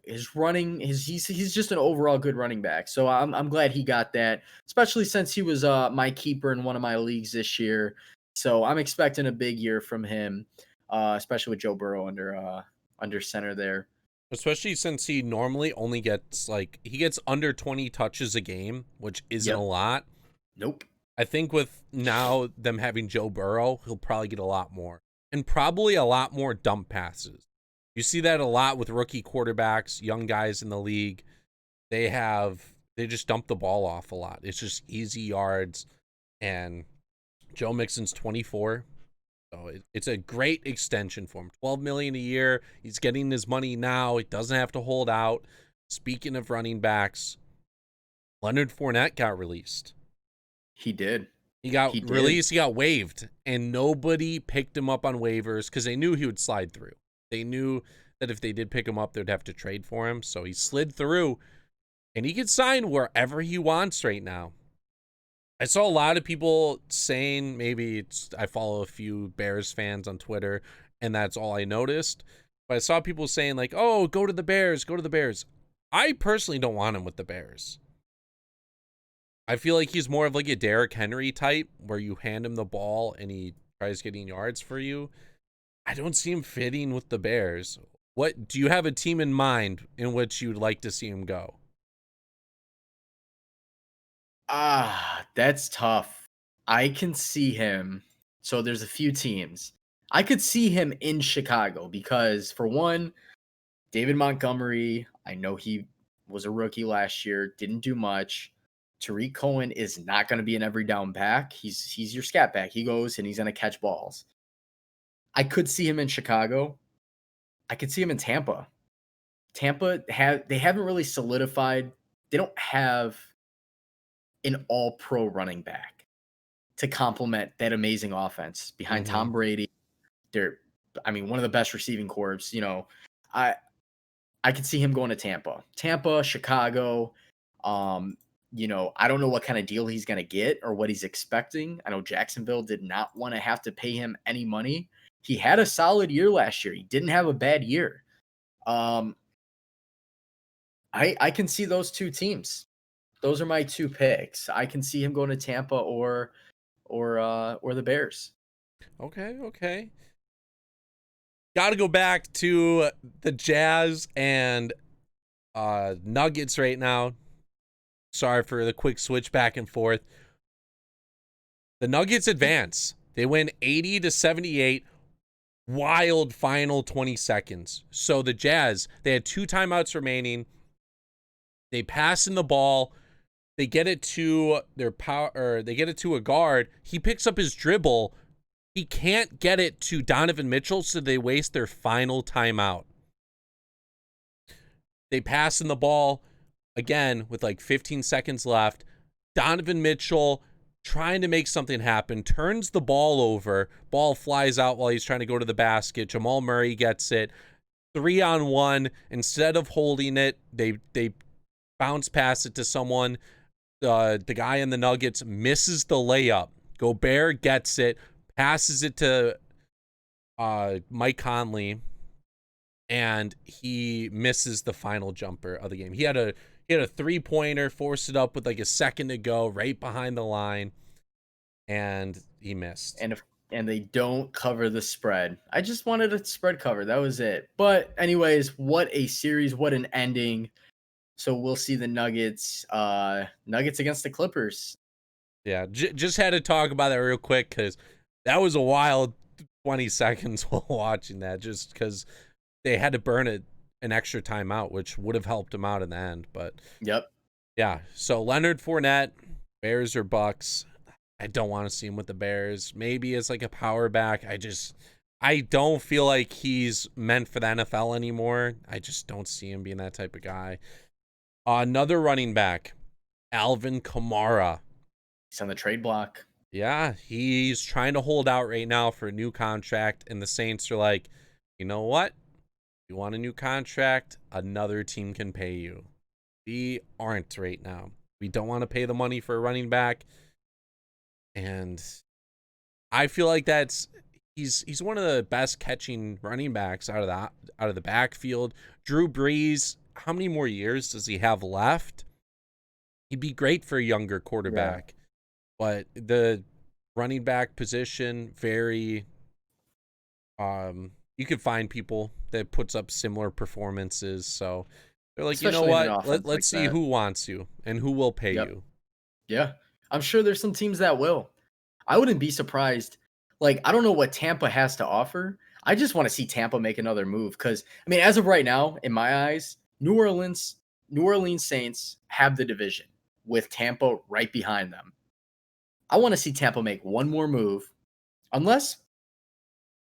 his running, he's just an overall good running back. So I'm glad he got that, especially since he was my keeper in one of my leagues this year. So I'm expecting a big year from him, especially with Joe Burrow under center there. Especially since he normally only gets he gets under 20 touches a game, which isn't a lot. Nope. I think with now them having Joe Burrow, he'll probably get a lot more, and probably a lot more dump passes. You see that a lot with rookie quarterbacks, young guys in the league. They just dump the ball off a lot. It's just easy yards, and Joe Mixon's 24. So it's a great extension for him. $12 million a year. He's getting his money now. He doesn't have to hold out. Speaking of running backs, Leonard Fournette got released. He did. He got released. He got waived, and nobody picked him up on waivers because they knew he would slide through. They knew that if they did pick him up, they'd have to trade for him. So he slid through, and he can sign wherever he wants right now. I saw a lot of people saying, I follow a few Bears fans on Twitter, and that's all I noticed. But I saw people saying oh, go to the Bears, go to the Bears. I personally don't want him with the Bears. I feel like he's more of a Derrick Henry type where you hand him the ball and he tries getting yards for you. I don't see him fitting with the Bears. What do you have a team in mind in which you'd like to see him go? That's tough. I can see him. So there's a few teams. I could see him in Chicago because, for one, David Montgomery, I know he was a rookie last year, didn't do much. Tariq Cohen is not going to be an every down back. He's your scat back. He goes and he's going to catch balls. I could see him in Chicago. I could see him in Tampa. They haven't really solidified. They don't have an all-pro running back to complement that amazing offense behind Tom Brady. They're, one of the best receiving corps. I could see him going to Tampa, Chicago. I don't know what kind of deal he's going to get or what he's expecting. I know Jacksonville did not want to have to pay him any money. He had a solid year last year. He didn't have a bad year. I can see those two teams. Those are my two picks. I can see him going to Tampa or the Bears. Okay. Got to go back to the Jazz and Nuggets right now. Sorry for the quick switch back and forth. The Nuggets advance. They win 80-78. Wild final 20 seconds. So the Jazz, they had 2 timeouts remaining. They pass in the ball. They get it to they get it to a guard. He picks up his dribble. He can't get it to Donovan Mitchell, so they waste their final timeout. They pass in the ball again with 15 seconds left. Donovan Mitchell, trying to make something happen, turns the ball over. Ball flies out while he's trying to go to the basket. Jamal Murray gets it. 3-on-1. Instead of holding it, they bounce pass it to someone. The guy in the Nuggets misses the layup. Gobert gets it, passes it to Mike Conley, and he misses the final jumper of the game. He had a 3-pointer, forced it up with a second to go, right behind the line, and he missed. And they don't cover the spread. I just wanted a spread cover. That was it. But anyways, what a series, what an ending. So we'll see the Nuggets against the Clippers. Yeah, just had to talk about that real quick because that was a wild 20 seconds while watching that, just because they had to burn an extra timeout, which would have helped them out in the end. But yep. Yeah, so Leonard Fournette, Bears or Bucks. I don't want to see him with the Bears. Maybe as a power back. I don't feel like he's meant for the NFL anymore. I just don't see him being that type of guy. Another running back, Alvin Kamara. He's on the trade block. Yeah, he's trying to hold out right now for a new contract, and the Saints are like, you know what? You want a new contract? Another team can pay you. We aren't right now. We don't want to pay the money for a running back. And I feel like he's one of the best catching running backs out of the backfield. Drew Brees, how many more years does he have left? He'd be great for a younger quarterback, but the running back position, very you could find people that puts up similar performances. So they're like, especially in an offense let's like see that. who wants you and who will pay you. Yeah, I'm sure there's some teams that will. I wouldn't be surprised. Like, I don't know what Tampa has to offer. I just want to see Tampa make another move because, I mean, as of right now, in my eyes, New Orleans Saints have the division with Tampa right behind them. I want to see Tampa make one more move, unless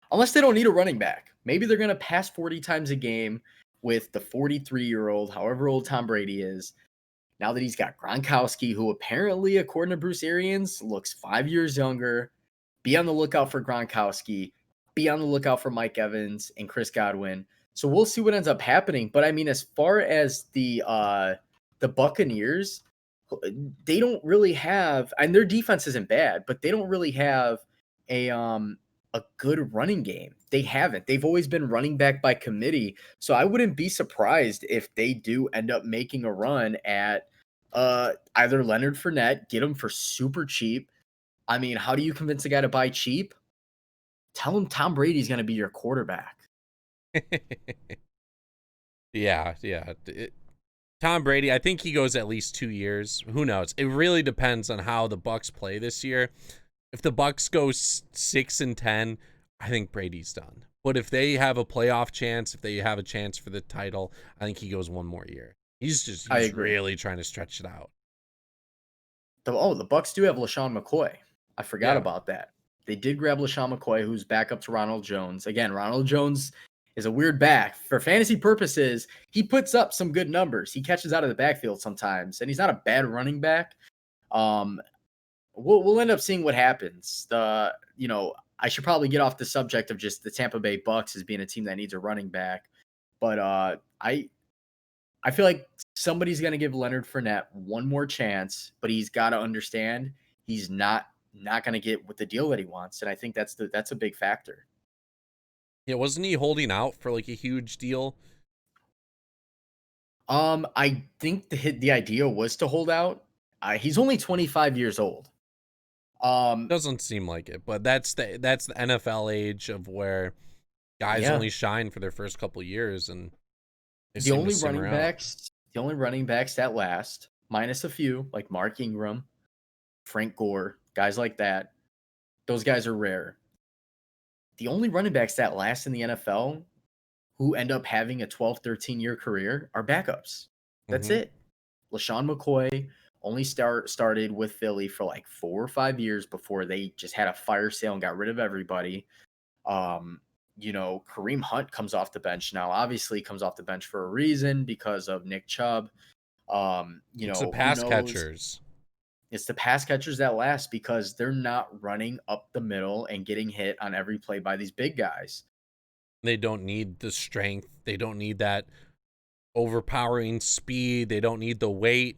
they don't need a running back. Maybe they're going to pass 40 times a game with the 43-year-old, however old Tom Brady is. Now that he's got Gronkowski, who apparently, according to Bruce Arians, looks 5 years younger. Be on the lookout for Gronkowski. Be on the lookout for Mike Evans and Chris Godwin. So we'll see what ends up happening. But I mean, as far as the Buccaneers, they don't really have, and their defense isn't bad, but they don't really have a good running game. They haven't. They've always been running back by committee. So I wouldn't be surprised if they do end up making a run at either Leonard Fournette, get him for super cheap. I mean, how do you convince a guy to buy cheap? Tell him Tom Brady's going to be your quarterback. Yeah. Tom Brady, I think he goes at least 2 years. Who knows? It really depends on how the Bucks play this year. If the Bucks go 6-10, I think Brady's done. But if they have a playoff chance, if they have a chance for the title, I think he goes one more year. He's really trying to stretch it out. The Bucks do have Lesean McCoy. I forgot about that. They did grab Lesean McCoy, who's back up to Ronald Jones. Again, Ronald Jones is a weird back. For fantasy purposes, he puts up some good numbers. He catches out of the backfield sometimes, and he's not a bad running back. We'll end up seeing what happens. I should probably get off the subject of just the Tampa Bay Bucks as being a team that needs a running back. But I feel like somebody's going to give Leonard Fournette one more chance, but he's got to understand he's not going to get with the deal that he wants. And I think that's a big factor. Yeah, wasn't he holding out for like a huge deal? I think the idea was to hold out. He's only 25 years old. Doesn't seem like it, but that's the NFL age of where guys only shine for their first couple years, and the only running backs that last, minus a few like Mark Ingram, Frank Gore, guys like that, those guys are rare. The only running backs that last in the NFL who end up having a 12, 13-year career are backups. That's it. Lesean McCoy only started with Philly for like 4 or 5 years before they just had a fire sale and got rid of everybody. Kareem Hunt comes off the bench now. Obviously, he comes off the bench for a reason because of Nick Chubb. It's the pass catchers. It's the pass catchers that last because they're not running up the middle and getting hit on every play by these big guys. They don't need the strength. They don't need that overpowering speed. They don't need the weight.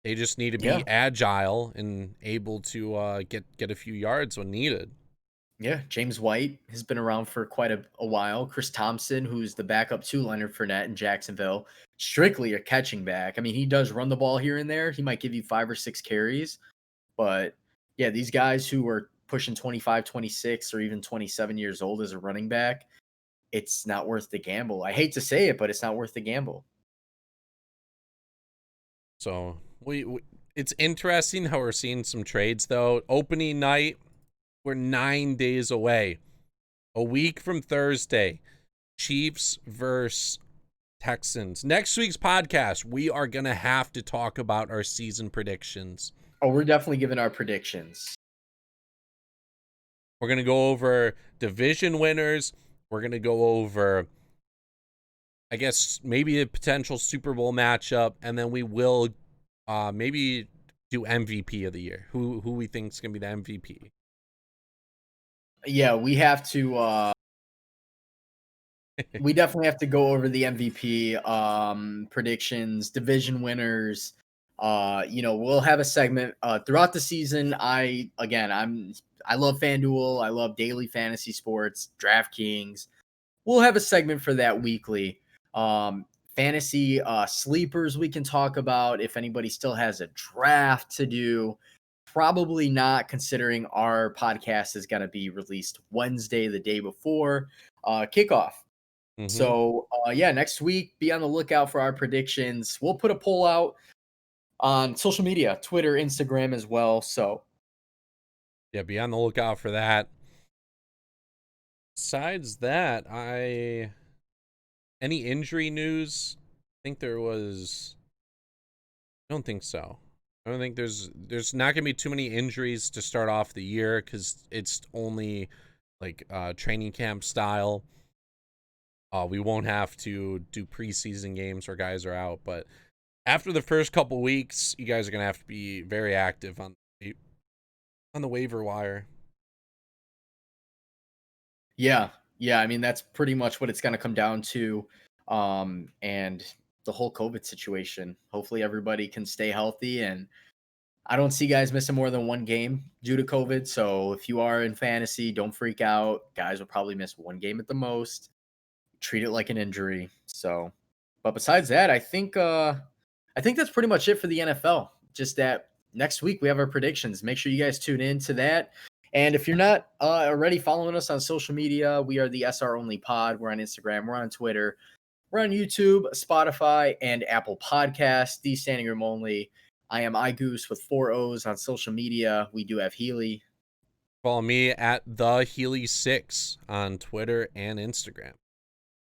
They just need to be agile and able to get a few yards when needed. Yeah, James White has been around for quite a while. Chris Thompson, who's the backup to Leonard Fournette in Jacksonville, strictly a catching back. I mean, he does run the ball here and there. He might give you 5 or 6 carries. But, yeah, these guys who are pushing 25, 26, or even 27 years old as a running back, it's not worth the gamble. I hate to say it, but it's not worth the gamble. So, it's interesting how we're seeing some trades, though. Opening night, we're 9 days away. A week from Thursday, Chiefs versus Texans. Next week's podcast, we are going to have to talk about our season predictions. Oh, we're definitely giving our predictions. We're going to go over division winners. We're going to go over, I guess, maybe a potential Super Bowl matchup. And then we will maybe do MVP of the year. Who we think is going to be the MVP. Yeah, we have to we definitely have to go over the MVP predictions, division winners. We'll have a segment throughout the season. I'm I love FanDuel. I love daily fantasy sports, DraftKings. We'll have a segment for that weekly. Fantasy sleepers we can talk about if anybody still has a draft to do. Probably not, considering our podcast is going to be released Wednesday, the day before kickoff. So, next week, be on the lookout for our predictions. We'll put a poll out on social media, Twitter, Instagram as well. So, yeah, be on the lookout for that. Besides that, any injury news? I think there was. I don't think so. I don't think there's not gonna be too many injuries to start off the year because it's only like training camp style. We won't have to do preseason games where guys are out, but after the first couple weeks, you guys are gonna have to be very active on the waiver wire. yeah. I mean, that's pretty much what it's going to come down to. And the whole COVID situation. Hopefully, everybody can stay healthy. And I don't see guys missing more than one game due to COVID. So if you are in fantasy, don't freak out. Guys will probably miss one game at the most. Treat it like an injury. So, but besides that, I think that's pretty much it for the NFL. Just that next week we have our predictions. Make sure you guys tune in to that. And if you're not already following us on social media, we are the SR Only Pod. We're on Instagram. We're on Twitter. We're on YouTube, Spotify, and Apple Podcasts. The Standing Room Only. I am iGoose with 4 O's on social media. We do have Healy. Follow me at the Healy6 on Twitter and Instagram.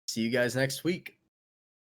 See you guys next week.